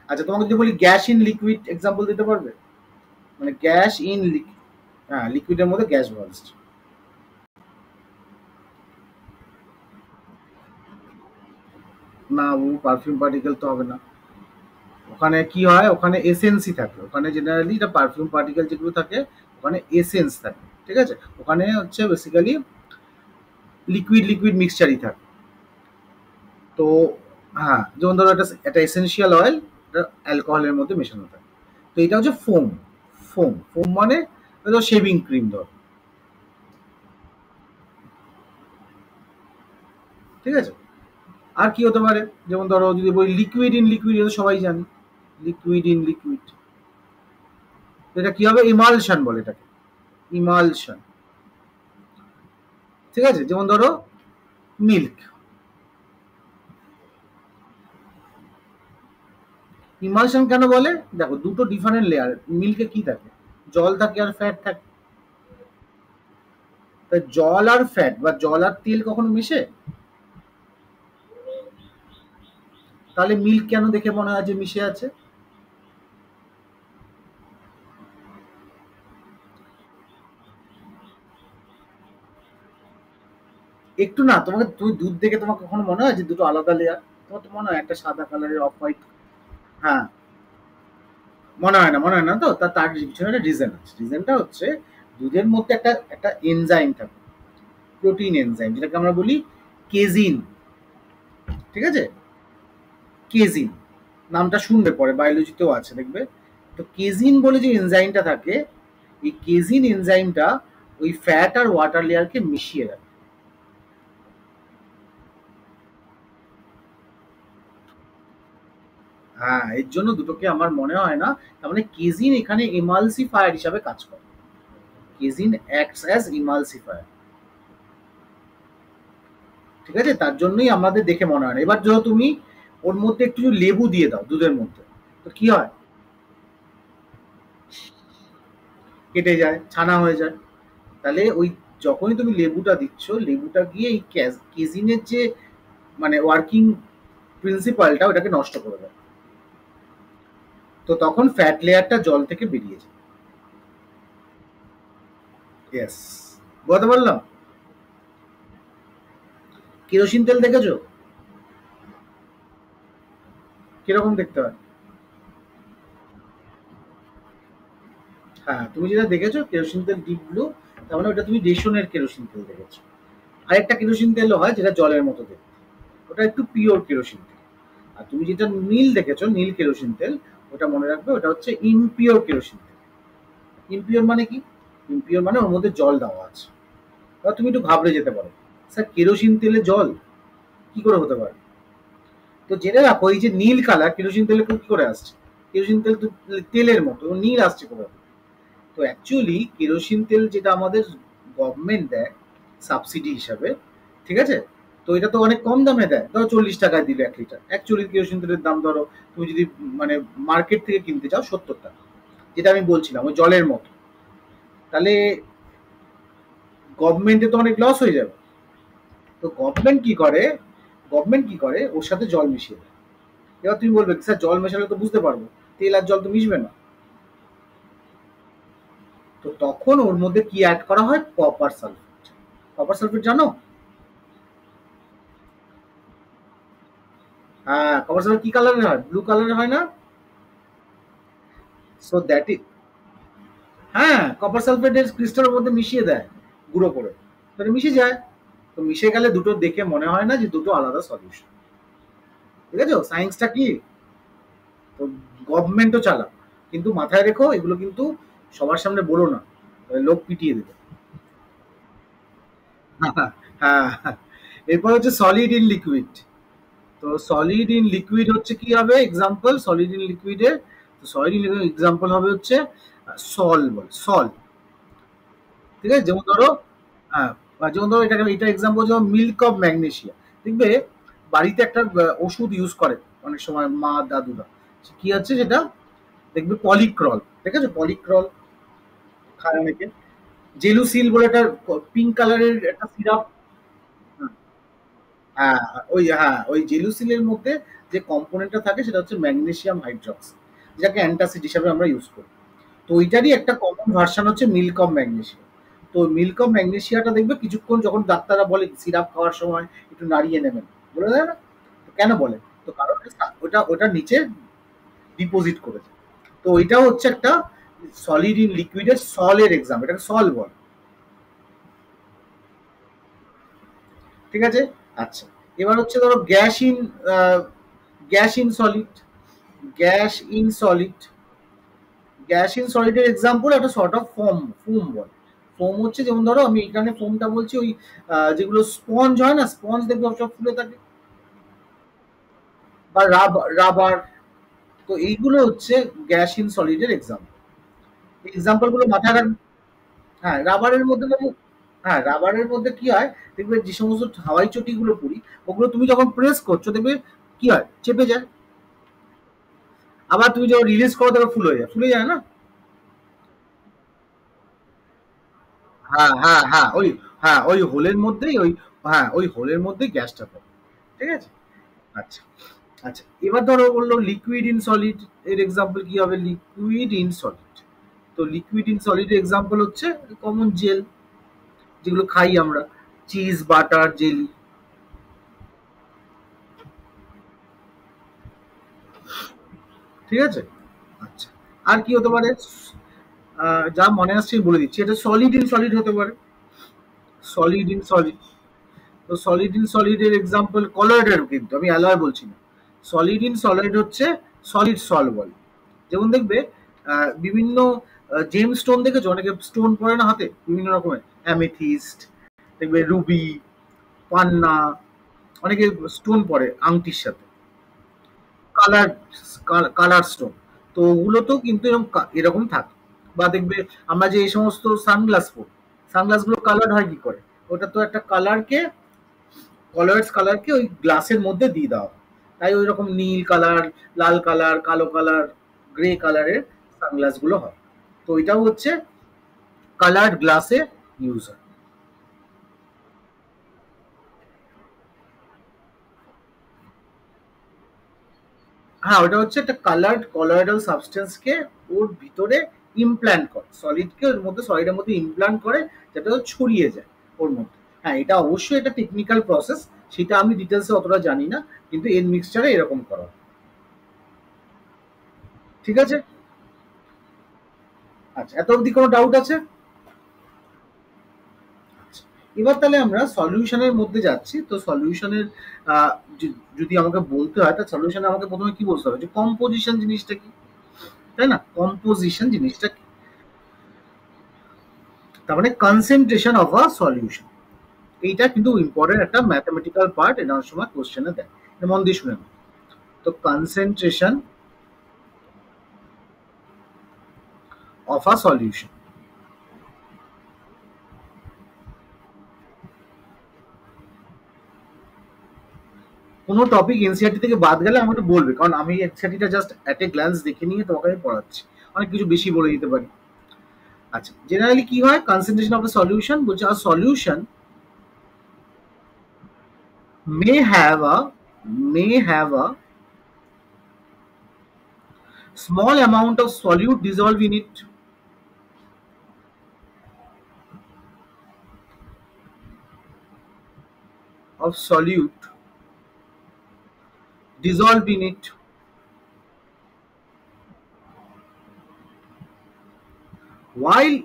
S1: আচ্ছা, তোমাকে যদি বলি গ্যাস ইন লিকুইড এক্সাম্পল দিতে পারবে? মানে গ্যাস ইন লিকুইড, হ্যাঁ লিকুইডের মধ্যে গ্যাস ভলস। না, ও পারফিউম পার্টিকেল তো হবে না। ওখানে কি হয়, ওখানে এসেন্সই থাকে, ওখানে জেনারেলি এটা পারফিউম পার্টিকেল যেগুলো থাকে, ওখানে এসেন্স থাকে। ঠিক আছে? ওখানে হচ্ছে বেসিক্যালি লিকুইড লিকুইড মিক্সচারই থাকে। তো হ্যাঁ, যেমন ধরো একটা একটা এসেন্সিয়াল অয়েল, এটা অ্যালকোহলের মধ্যে মেশানো থাকে। তো এটা হচ্ছে ফোম। ফোম ফোম মানে ধরো শেভিং ক্রিম ধর। ঠিক আছে? আর কি হতে পারে? যেমন ধরো যদি বলি লিকুইড ইন লিকুইড, এটা সবাই জানি, লিকুইড ইন লিকুইড। এটা কি হবে? ইমালশন বলে এটাকে, ইমালশন। ঠিক আছে? যেমন ধরো মিল্ক, ইমালশন কেন বলে? দেখো দুটো ডিফারেন্ট লেয়ার। মিল্কে কি থাকে? জল থাকে আর ফ্যাট থাকে। তা জল আর ফ্যাট বা জল আর তেল কখনো মিশে? তাহলে মিল্ক কেন দেখে মনে হয় যে মিশে আছে? একটু না, তোমাকে তুমি দুধ দেখে তোমার কখনো মনে হয় যে দুটো আলাদা লেয়ার? তোমার তো মনে হয় একটা সাদা কালারের অফ হোয়াইট। হ্যাঁ, মনে হয় না, মনে হয় না। তো তার পিছনে একটা রিজন আছে। রিজনটা হচ্ছে দুধের মধ্যে একটা একটা এনজাইম থাকে, প্রোটিন এনজাইম, যেটাকে আমরা বলি কেজিন। ঠিক আছে? কেজিন নামটা শুনবে পরে, বায়োলজিতেও আছে দেখবে। তো কেজিন বলে যে এনজাইমটা থাকে, এই কেজিন এনজাইমটা ওই ফ্যাট আর ওয়াটার লেয়ারকে মিশিয়ে রাখে। হ্যাঁ, এর জন্য দুটোকে আমার মনে হয় না। তার মানে কেজিন এখানে এমালসিফায়ার হিসাবে কাজ করে। Casein acts as emulsifier. ঠিক আছে? তার জন্যই আমাদের দেখে মনে হয় না। এবার ধরো তুমি ওর মধ্যে একটু যদি লেবু দিয়ে দাও দুধের মধ্যে, তো কি হয়? কেটে যায়, ছানা হয়ে যায়। তাহলে ওই যখনই তুমি লেবুটা দিচ্ছ, লেবুটা গিয়ে এই কেজিনের যে মানে ওয়ার্কিং প্রিন্সিপালটা, ওটাকে নষ্ট করে দেয়। তো তখন ফ্যাট লেয়ারটা জল থেকে বেরিয়ে যায়। ইয়েস, বলতে পারলাম। কেরোসিন তেল দেখেছো? কিরকম দেখতে হয়? হ্যাঁ, তুমি যেটা দেখেছো কেরোসিন তেল ডিপ ব্লু, তার মানে ওটা তুমি রেশনের কেরোসিন তেল দেখেছো। আরেকটা কেরোসিন তেলও হয় যেটা জলের মতো দেখতে, ওটা একটু পিওর কেরোসিন তেল। আর তুমি যেটা নীল দেখেছো, নীল কেরোসিন তেল, ওটা মনে রাখবে, ওটা হচ্ছে ইমপিওর কেরোসিন তেল। ইমপিওর মানে কি? ইমপিওর মানে ওর মধ্যে জল দেওয়া আছে। এবার তুমি একটু ঘাবড়ে যেতে পারো, স্যার কেরোসিন তেলে জল কি করে হতে পারে? তো জেনে রাখো, এই যে নীল কালার কেরোসিন তেলে কি করে আসছে? কেরোসিন তেল তো তেলের মতো, নীল আসছে কোথায়? তো অ্যাকচুয়ালি কেরোসিন তেল যেটা আমাদের গভর্নমেন্ট দেয় সাবসিডি হিসাবে, ঠিক আছে? তো এটা তো অনেক কম দামে দেয়, ধরো 40 টাকায় দিলে 1 লিটার। অ্যাকচুয়ালি কেরোসিন তেলের দাম ধরো তুমি যদি মানে মার্কেট থেকে কিনতে চাও 70 টাকা, যেটা আমি বলছিলাম ওই জলের মতো। তাহলে গভর্নমেন্টে তো অনেক লস হয়ে যাবে। তো গভর্নমেন্ট কি করে ওর সাথে জল মিশিয়ে দেয়। এবার তুমি বলবে স্যার জল মেশালে তো বুঝতে পারবো, তেল আর জল তো মিশবে না। তো তখন ওর মধ্যে কি অ্যাড করা হয়? Copper sulphate. কপার সালফেট জানো? হ্যাঁ, কপার সালফেট কি কালারের হয়? ব্লু কালারের হয় না? সো দ্যাট ইজ, হ্যাঁ কপার সালফেটের ক্রিস্টালের মধ্যে মিশিয়ে দেয় গুঁড়ো করে, তাহলে মিশে যায়। তো মিশে গেলে দুটো দেখে মনে হয় না যে দুটো আলাদা সলিউশন। ঠিক আছে? সায়েন্সটা কি? তো গভর্নমেন্টও চালাক, কিন্তু মাথায় রেখো এগুলো কিন্তু সবার সামনে বলো না, লোক পিটিয়ে দেবে। হ্যাঁ, এরপর হচ্ছে সলিড ইন লিকুইড। তো সলিড ইন লিকুইড হচ্ছে কি হবে এক্সাম্পল সলিড ইন লিকুইডের? তো সলিড ইন লিকুইড এক্সাম্পল হবে হচ্ছে সল, সল। ঠিক আছে, যেমন ধরো, হ্যাঁ, যেমন ধরো এটা এক্সাম্পল, যেমন মিল্ক অফ ম্যাগনেসিয়া। দেখবে বাড়িতে একটা ওষুধ ইউজ করে অনেক সময় মা দাদুরা, কি আছে সেটা, দেখবে পলিক্রল, ঠিক আছে, পলিক্রল খায় অনেকে। জেলুসিল বলে একটা পিঙ্ক কালারের একটা সিরাপ। হ্যাঁ, ওই জেলুসিলের মধ্যে যে কম্পোনেন্টটা থাকে সেটা হচ্ছে ম্যাগনেসিয়াম হাইড্রক্স, যাকে অ্যান্টাসিড হিসাবে আমরা ইউজ করি। তো ওইটারই একটা কমন ভার্সন হচ্ছে মিল্ক অফ ম্যাগনেসিয়া। তো মিল্ক অফ ম্যাগনেসিয়াটা দেখবে কিছুক্ষণ যখন ডাক্তাররা বলে সিরাপ খাওয়ার সময় একটু নাড়িয়ে নেবেন, বলে দেয় না? তো কেন বলে? তো কারণ ওটা ওটা নিচে ডিপোজিট করেছে। তো ওইটাও হচ্ছে একটা সলিড ইন লিকুইডের সলের এক্সাম, এটাকে সল বলে। ঠিক আছে? আচ্ছা। এবার হচ্ছে ধরো gas in solid. Gas in solid, gas in সলিডের এক্সাম্পল একটা সর্ট অফ ফোম বলে। ফোম হচ্ছে যেমন ধরো আমি এখানে ফোমটা বলছি ওই যেগুলো স্পঞ্জ হয় না, স্পঞ্জ দেখবে সব ফুলে থাকে, বা রাবার। তো এইগুলো হচ্ছে গ্যাস ইন সলিডের এক্সাম্পল। এক্সাম্পল গুলো মাথায় রাখ। হ্যাঁ, রাবারের মধ্যে হ্যাঁ, রাবারের মধ্যে কি হয়, দেখবে যে সমস্ত হাওয়াই চটিগুলো পরি, ওগুলো তুমি যখন প্রেস করছো দেখবে কি হয়, চেপে যায়। আবার তুমি যখন রিলিজ করো তখন ফুলে যায় না? হ্যাঁ, হ্যাঁ, হ্যাঁ, ওই হোলের মধ্যেই ওই, হ্যাঁ, ওই হোলের মধ্যেই গ্যাসটা থাকে। ঠিক আছে? আচ্ছা, আচ্ছা। এবার ধরো বললো লিকুইড ইন সলিড, এর এক্সাম্পল কি হবে? Liquid in solid. তো লিকুইড ইন সলিড এর এক্সাম্পল হচ্ছে কমন জেল, যেগুলো খাই আমরা, চিজ, বাটার, জেলি। ঠিক আছে? আচ্ছা। আর কি হতে পারে? যা মনে আসছে আমি বলে দিচ্ছি, এটা সলিড ইন সলিড হতে পারে। Solid in solid. তো সলিড ইন সলিড এর এক্সাম্পল কলয়েডের, কিন্তু আমি অ্যালয় বলছি না। সলিড ইন সলিড হচ্ছে সলিড সল বলে। যেমন দেখবে বিভিন্ন জেম স্টোন দেখেছো, অনেকে স্টোন পরে না হাতে বিভিন্ন রকমের, অ্যামেথিস্ট, দেখবে রুবি, পান্না, অনেকে স্টোন পরে আংটির সাথে, কালার কালার স্টোন। তো ওগুলোতেও কিন্তু এরকম এরকম থাকে। বা দেখবে আমরা যে এই সমস্ত সানগ্লাস পরি, সানগ্লাস গুলো কালার হয় কি করে? ওটা তো একটা কালারকে, কলার্স কালারকে ওই গ্লাসের মধ্যে দিয়ে দেওয়া হয়। তাই ওই রকম নীল কালার, লাল কালার, কালো কালার, গ্রে কালারের সানগ্লাস গুলো হয়। তো এটাও হচ্ছে কালার্ড গ্লাসে ইউজ হয়। হ্যাঁ, ওটা হচ্ছে একটা কালার্ড কলয়েডাল সাবস্টেন্সকে ওর ভিতরে ইমপ্ল্যান্ট করে, সলিডকে ওর মধ্যে, সলিডের মধ্যে ইমপ্ল্যান্ট করে, যাতে ও ছড়িয়ে যায় ওর মধ্যে। হ্যাঁ, এটা অবশ্যই একটা টেকনিক্যাল প্রসেস, সেটা আমি ডিটেলসে অতটা জানি না, কিন্তু এর মিক্সচারে এরকম করা হয়। ঠিক আছে? আচ্ছা, এত অবধি কোনো ডাউট আছে? আচ্ছা, এবার তাহলে আমরা সলিউশনের মধ্যে যাচ্ছি। তো সলিউশনের যদি আমাকে বলতে হয়, তা সলিউশনে আমাকে প্রথমে কি বলতে হবে, যে কম্পোজিশন জিনিসটা কি, তাই না? কম্পোজিশন জিনিসটা কি? তার মানে কনসেন্ট্রেশন অফ আ সলিউশন। এইটা কিন্তু ইম্পর্টেন্ট একটা ম্যাথমেটিক্যাল পার্ট, এটা অনেক সময় কোশ্চেনে দেয়। এটা মন দিয়ে শুনে নাও। তো কনসেন্ট্রেশন অফ আ সলিউশন, কোনো টপিক এনসিআরটি থেকে বাদ গেলে আমাকে বলবে, কারণ আমি এনসিআরটিটা জাস্ট অ্যাট এ গ্ল্যান্স দেখে নিয়ে তোমাকে আমি পড়াচ্ছি, অনেক কিছু বেশি বলে দিতে পারি। আচ্ছা, জেনারেলি কি হয়, কনসেন্ট্রেশন অফ দ্য সলিউশন বলছে আ solution may have a may have a small amount of solute dissolved in it, of solute dissolved in it, while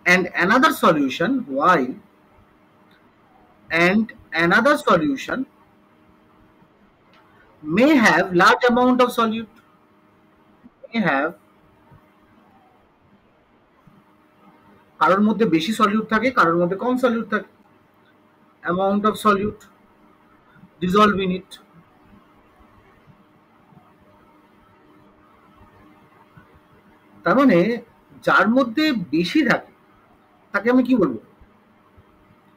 S1: and another solution while and another solution may have large amount of solute, may have কারোর মধ্যে বেশি solute থাকে, কারোর মধ্যে কম solute থাকে। Amount of solute, dissolved in it. তার মানে যার মধ্যে বেশি থাকে তাকে আমি কি বলবো?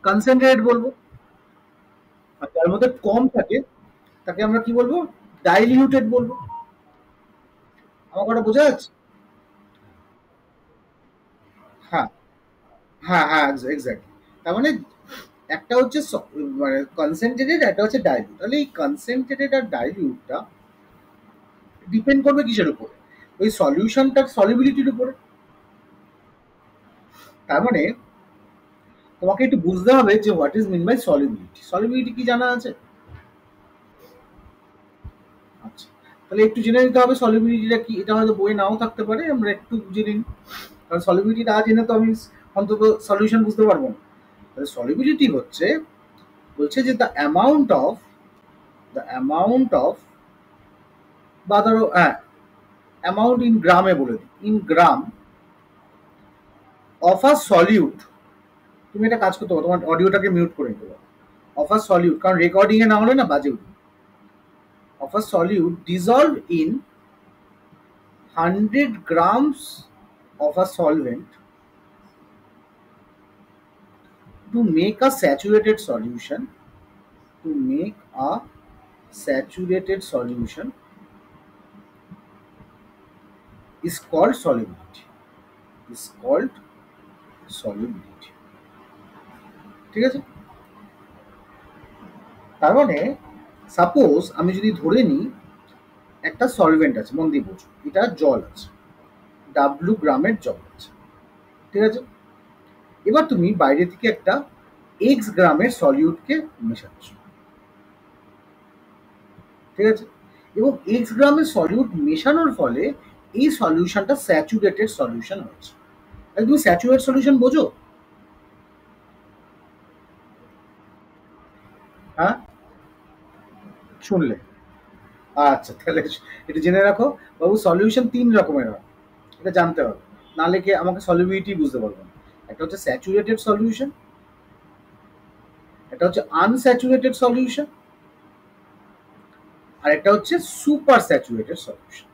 S1: কনসেন্ট্রেট বলবো। আর যার মধ্যে কম থাকে তাকে আমরা কি বলবো? ডাইলিউটেড বলবো। আমার কথা বোঝা যাচ্ছে? হ্যাঁ, হ্যাঁ, হ্যাঁ, এক্স্যাক্টলি। তার মানে একটা হচ্ছে মানে কনসেন্ট্রেটেড, একটা হচ্ছে ডাইলিউট। তাহলে এই কনসেন্ট্রেটেড আর ডাইলিউটটা ডিপেন্ড করবে কিসের উপরে? ওই সলিউশনটার সলিবিলিটির উপরে। তার মানে তোমাকে একটু বুঝতে হবে যে what is mean by solubility. Solubility কি জানা আছে? আচ্ছা, তাহলে একটু জেনে নিতে হবে সলিবিলিটিটা কি। এটা হয়তো বইয়ে নাও থাকতে পারে, আমরা একটু জেনে নিই। কারণ সলিবিলিটি না জেনে তো আমি অন্তত সলিউশন বুঝতে পারবো না। তাহলে সলিবিলিটি হচ্ছে, বলছে যে দ্য অ্যামাউন্ট অফ বা ধরো হ্যাঁ, অ্যামাউন্ট ইন গ্রামে বলে দিই, in gram of a solute. তুমি একটা কাজ করতে পারো, তোমার অডিওটাকে মিউট করে নিতে পারো। অফ আ সলিউট, কারণ রেকর্ডিং এ না হলে না বাজে উঠবে। Of a solute dissolved in 100 grams of a solvent to make a saturated solution, to make a saturated solution is called solubility, is called solubility। ঠিক আছে? তার মানে সাপোজ আমি যদি ধরে নিই একটা সলভেন্ট আছে, মন দিয়ে বোঝো, এটা জল আছে, W গ্রামের জল আছে। ঠিক আছে? এবার তুমি বাইরে থেকে একটা X গ্রামের সলিউটকে মেশাচ্ছ। ঠিক আছে? এবং X গ্রামের সলিউট মেশানোর ফলে এই সলিউশনটা স্যাচুরেটেড সলিউশন হচ্ছে। তাহলে তুমি স্যাচুরেট সলিউশন বোঝো? হ্যাঁ, শুনলে? আচ্ছা, তাহলে এটা জেনে রাখো বাবু, সলিউশন 3 রকমের হয়। এটা জানতে হবে, নাহলে কি আমাকে সলিবিলিটি বুঝতে পারবো না। একটা হচ্ছে স্যাচুরেটেড সলিউশন, একটা হচ্ছে আনস্যাচুরেটেড সলিউশন, আর একটা হচ্ছে সুপার স্যাচুরেটেড সলিউশন।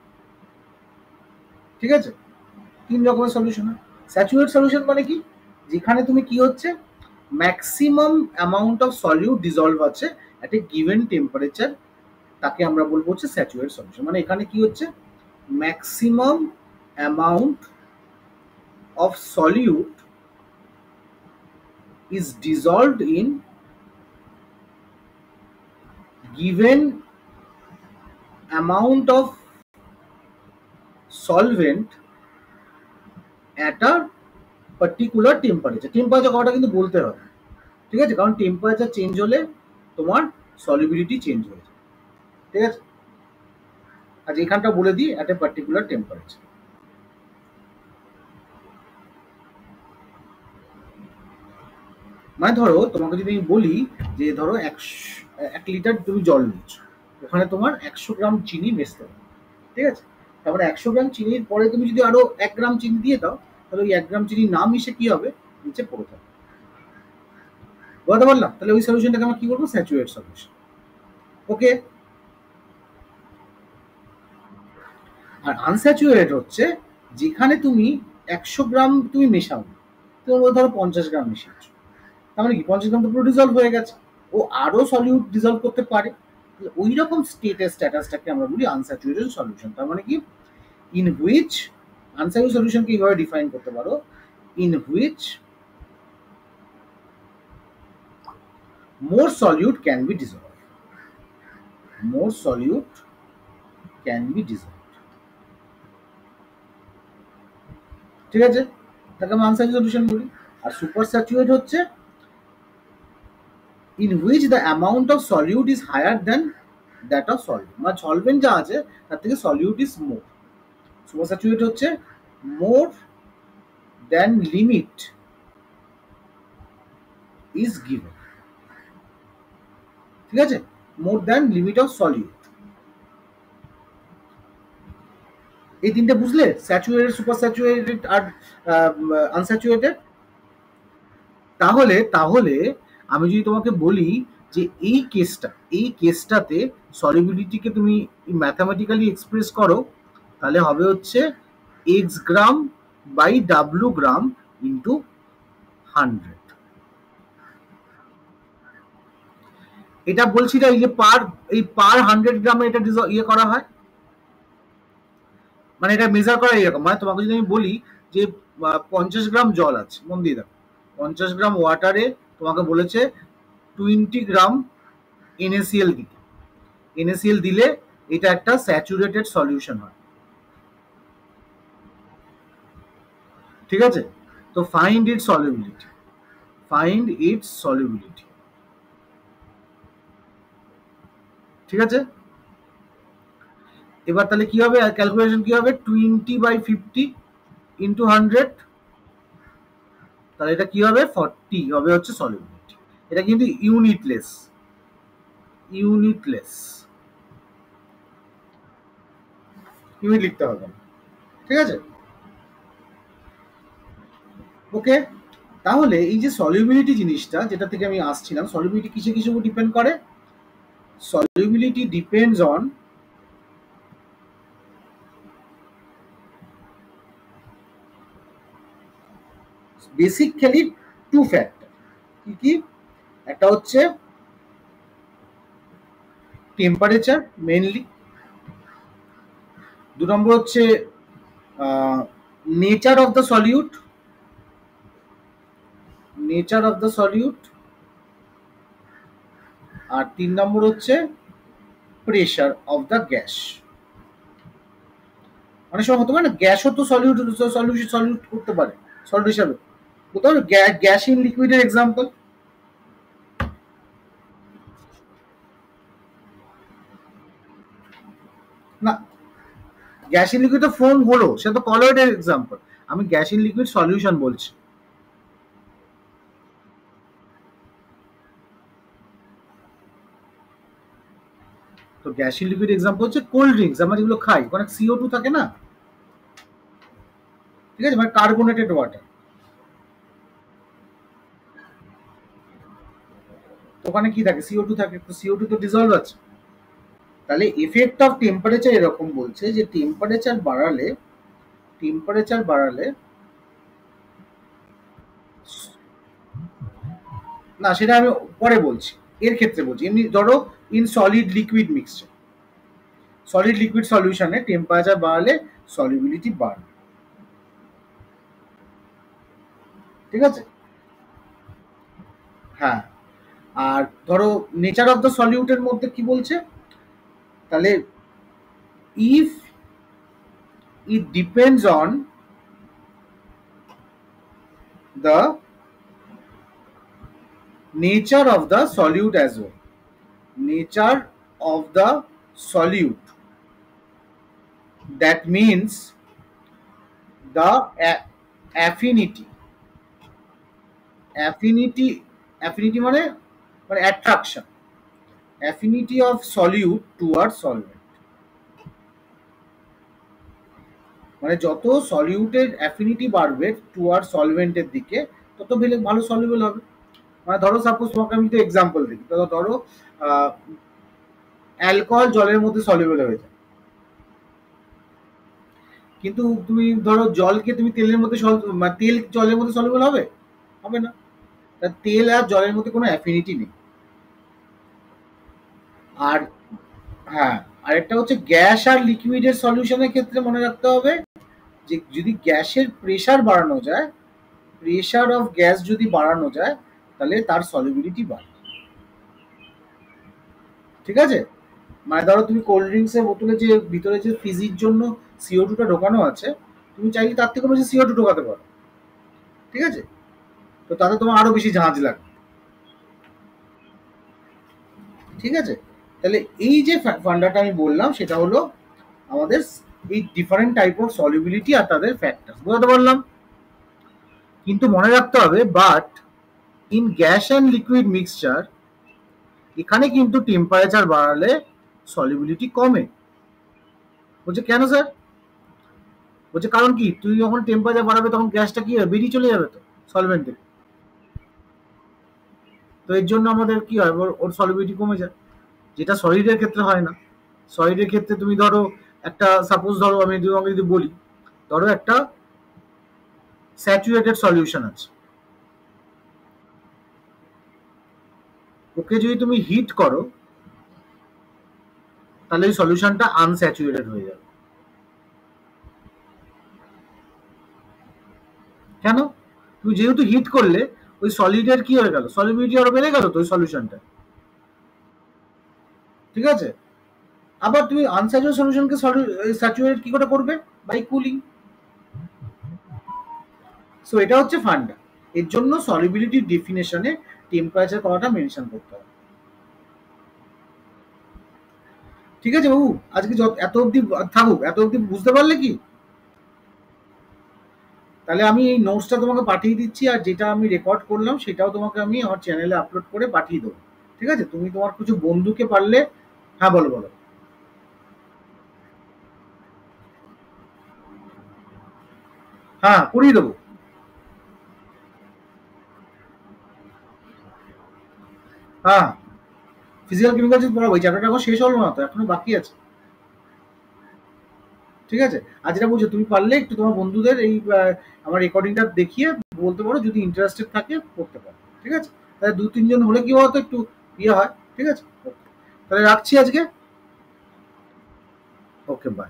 S1: ঠিক আছে? 3 রকমের সলিউশন হয়। স্যাচুরেট সলিউশন মানে কি? যেখানে তুমি কি হচ্ছে, maximum amount of solute dissolved আছে অ্যাট এ গিভেন টেম্পারেচার, তাকে আমরা বলবো হচ্ছে স্যাচুরেট সলিউশন। মানে এখানে কি হচ্ছে, maximum amount of solute is dissolved in given amount of solvent at a particular temperature. Temperature কথাটা কিন্তু বলতে হবে। ঠিক আছে? কারণ টেম্পারেচার চেঞ্জ হলে তোমার সলিবিলিটি চেঞ্জ হয়ে যায়। ঠিক আছে? আজ এখানটা বলে দিই, অ্যাট এ পার্টিকুলার টেম্পারেচার। মানে ধরো তোমাকে যদি আমি বলি যে ধরো 1 লিটার তুমি জল নিচ্ছ, ওখানে তোমার 100 গ্রাম চিনি মেশতে হবে। ঠিক আছে? তারপরে 100 গ্রাম চিনির পরে তুমি যদি আরো 1 গ্রাম চিনি দিয়ে দাও, তাহলে ওই 1 গ্রাম চিনি না মিশে কি হবে, নিচে পড়ে থাকবে। বুঝতে পারলাম? তাহলে ওই সলিউশনটাকে আমরা কি বলবো? Saturate solution. ওকে? আর আনস্যাচুরেটেড হচ্ছে যেখানে তুমি 100 গ্রাম তুমি মেশাও, তোমার মধ্যে ধরো 50 গ্রাম মিশিয়েছ, তার মানে কি 50 গ্রাম তো পুরো ডিজলভ হয়ে গেছে, ও আরো সলিউট ডিজলভ করতে পারে। ওই রকম স্ট্যাটাসটাকে আমরা বলি আনস্যাচুরেটেড সলিউশন। তার মানে কি, ইন হুইচ, আনস্যাচুরেটেড সলিউশনকে এইভাবে ডিফাইন করতে পারো, in which more solute can be dissolved, more solute can be dissolved. ঠিক আছে? তাকে আমরা আনস্যাচুরেটেড সলিউশন বলি। আর সুপার স্যাচুরেট হচ্ছে in which the amount of solute is higher than that of solvent, মানে সলভেন্ট যা আছে তার থেকে solute is more. Super saturate হচ্ছে মোর দেন লিমিট ইজ গিভেন। ঠিক আছে? মোর দেন লিমিট অফ সলিউট। এই তিনটে বুঝলে, স্যাচুরেটেড, সুপার স্যাচুরেটেড আর আনস্যাচুরেটেড। তাহলে তাহলে আমি যদি তোমাকে বলি যে এই কেসটাতে সলিবিলিটিকে তুমি ম্যাথামেটিক্যালি এক্সপ্রেস করো, তাহলে হবে হচ্ছে x gram by W gram into 100। এটা বলছি না এই যে পার 100 গ্রামে এটা ইয়ে করা হয়, মানে এটা মেজার করা এরকম, মানে তোমাকে যদি আমি বলি যে 50 গ্রাম জল আছে, মন দিয়ে দেখো, 50 গ্রাম ওয়াটারে তোমাকে বলেছে 20 গ্রাম NaCl দিতে। NaCl দিলে এটা একটা স্যাচুরেটেড সলিউশন হয়, ঠিক আছে? তো find it's solubility, find it's solubility, ঠিক আছে? এবার তাহলে কি হবে, ক্যালকুলেশন কি হবে, 20/50 ইন্টু 100, তাহলে এটা কি হবে, 40 হবে হচ্ছে সলিবিলিটি। এটা কিন্তু ইউনিটলেস, ইউনিটলেস, ইউনিট লিখতে হবে না, ঠিক আছে? ওকে, তাহলে এই যে সলিবিলিটি জিনিসটা যেটা থেকে আমি আসছিলাম, সলিবিলিটি কিসে কিসে উপর ডিপেন্ড করে? Solubility depends on basically two factor. কি কি? একটা হচ্ছে টেম্পারেচার মেনলি, দু নম্বর হচ্ছে nature of the solute, nature of the solute, আর 3 নম্বর হচ্ছে প্রেশার অফ দ্য গ্যাস। অনেক সময় হতে পারে না গ্যাসও তো সলিউট করতে পারে, সলিউট হিসাবে। কোথাও গ্যাস ইন লিকুইডের এক্সাম্পল, না গ্যাস ইন লিকুইড তো ফোম হলো, সে তো কলয়েডের এক্সাম্পল, আমি গ্যাস ইন লিকুইড সলিউশন বলছি। তো গ্যাস ইন লিকুইড এক্সাম্পল হচ্ছে কোল্ড ড্রিঙ্কস, আমরা যেগুলো খাই ওখানে CO2 থাকে না, ঠিক আছে, মানে কার্বোনেটেড ওয়াটার, ওখানে কি থাকে, CO2 থাকে, তো CO2 তো ডিজলভ আছে। তাহলে এফেক্ট অফ টেম্পারেচার এরকম বলছে যে টেম্পারেচার বাড়ালে না সেটা আমি পরে বলছি, এর ক্ষেত্রে বলছি, এমনি ধরো in solid liquid mixture, solid liquid সলিউশনে টেম্পারেচার বাড়ালে সলিবিলিটি বাড়বে, ঠিক আছে? হ্যাঁ, আর ধরো নেচার অফ দ্য সলিউটের মধ্যে কি বলছে, তাহলে if it depends on the nature of the solute as well, nature of the solute, that means the affinity, affinity, affinity মানে মানে attraction, affinity of solute towards solvent, মানে যত সলিউটের অ্যাফিনিটি বাড়বে toward সলভেন্টের দিকে তত ভালো সলিউবল হবে। মানে ধরো সাপোজ তোমাকে আমি তো এক্সাম্পল দিই, ধরো অ্যালকোহল জলের মধ্যে সলিউবল হয়ে যায়, কিন্তু তুমি ধরো জলকে তুমি তেলের মধ্যে তেল জলের মধ্যে সলিউবল হবে, হবে না। তা তেল আর জলের মধ্যে কোনো অ্যাফিনিটি নেই। আর হ্যাঁ, আরেকটা হচ্ছে গ্যাস আর লিকুইডের সলিউশনের ক্ষেত্রে মনে রাখতে হবে যে যদি গ্যাসের প্রেশার বাড়ানো যায়, প্রেশার অফ গ্যাস যদি বাড়ানো যায় তাহলে তার সলিবিলিটি বাড়ে, ঠিক আছে? মানে ধরো তুমি কোল্ড ড্রিঙ্কসের বোতলে যে ভিতরে যে ফিজির জন্য CO2টা ঢোকানো আছে, তুমি চাইলে তার থেকে বেশি CO2 ঢোকাতে পারো, ঠিক আছে? তো তাতে তোমার আরো বেশি ঝাঁঝ লাগবে, ঠিক আছে? তাহলে এই যে ফান্ডাটা আমি বললাম সেটা হলো আমাদের এই ডিফারেন্ট টাইপ অফ সলিবিলিটি আর তাদের ফ্যাক্টর বুঝতে পারলাম। কিন্তু মনে রাখতে হবে but in gas and liquid mixture এখানে কিন্তু টেম্পারেচার বাড়ালে সলিবিলিটি কমে। বলছে কেন স্যার? বলছে কারণ কি, তুই যখন টেম্পারেচার বাড়াবে তখন গ্যাসটা কি হবে, বেরিয়ে চলে যাবে তো সলভেন্ট থেকে। তো এর জন্য আমাদের কি হয়, ওর সলিবিলিটি কমে যায়, যেটা সলিডের ক্ষেত্রে হয় না। সলিডের ক্ষেত্রে তুমি ধরো একটা, সাপোজ ধরো আমি তোমাকে যদি বলি, ধরো একটা স্যাচুরেটেড সলিউশন আছে, ওকে যদি তুমি হিট করো তাহলে এই সলিউশনটা আনস্যাচুরেটেড হয়ে যাবে। কেন? তুমি যেহেতু হিট করলে ওই সলিডের কি হয়ে গেল, সলিবিলিটি আরো বেড়ে গেল তো ওই সলিউশনটা, ঠিক আছে? আবার তুমি আনস্যাচুরেটেড সলিউশনকে স্যাচুরেট কি করে করবে? By cooling. সো এটা হচ্ছে ফান্ডা। এর জন্য সলিবিলিটি ডেফিনেশনে টেম্পারেচার কথাটা মেনশন করতে হবে। ঠিক আছে বাবু, আজকে এত অবধি থাকুক, এত অবধি বুঝতে পারলে কি? তাহলে আমি এই নোটসটা তোমাকে পাঠিয়ে দিচ্ছি, আর যেটা আমি রেকর্ড করলাম সেটাও তোমাকে আমি আমার চ্যানেলে আপলোড করে পাঠিয়ে দেবো। ঠিক আছে, তুমি তোমার কিছু বন্ধুকে পারলে, হ্যাঁ বলো বলো। হ্যাঁ, করিয়ে দেবো। হ্যাঁ, ফিজিক্যাল কেমিক্যাল যদি পড়াবো, এই চ্যাপ্টারটা এখন শেষ হলো না তো, এখনো বাকি আছে। ঠিক আছে, আর যেটা বলছো তুমি পারলে একটু তোমার বন্ধুদের এই আমার রেকর্ডিংটা দেখিয়ে বলতে পারো, যদি ইন্টারেস্টেড থাকে করতে পারো। ঠিক আছে, তাহলে দু তিনজন হলে কি হতো, একটু ইয়ে হয়। ঠিক আছে, তাহলে রাখছি আজকে। ওকে, বাই।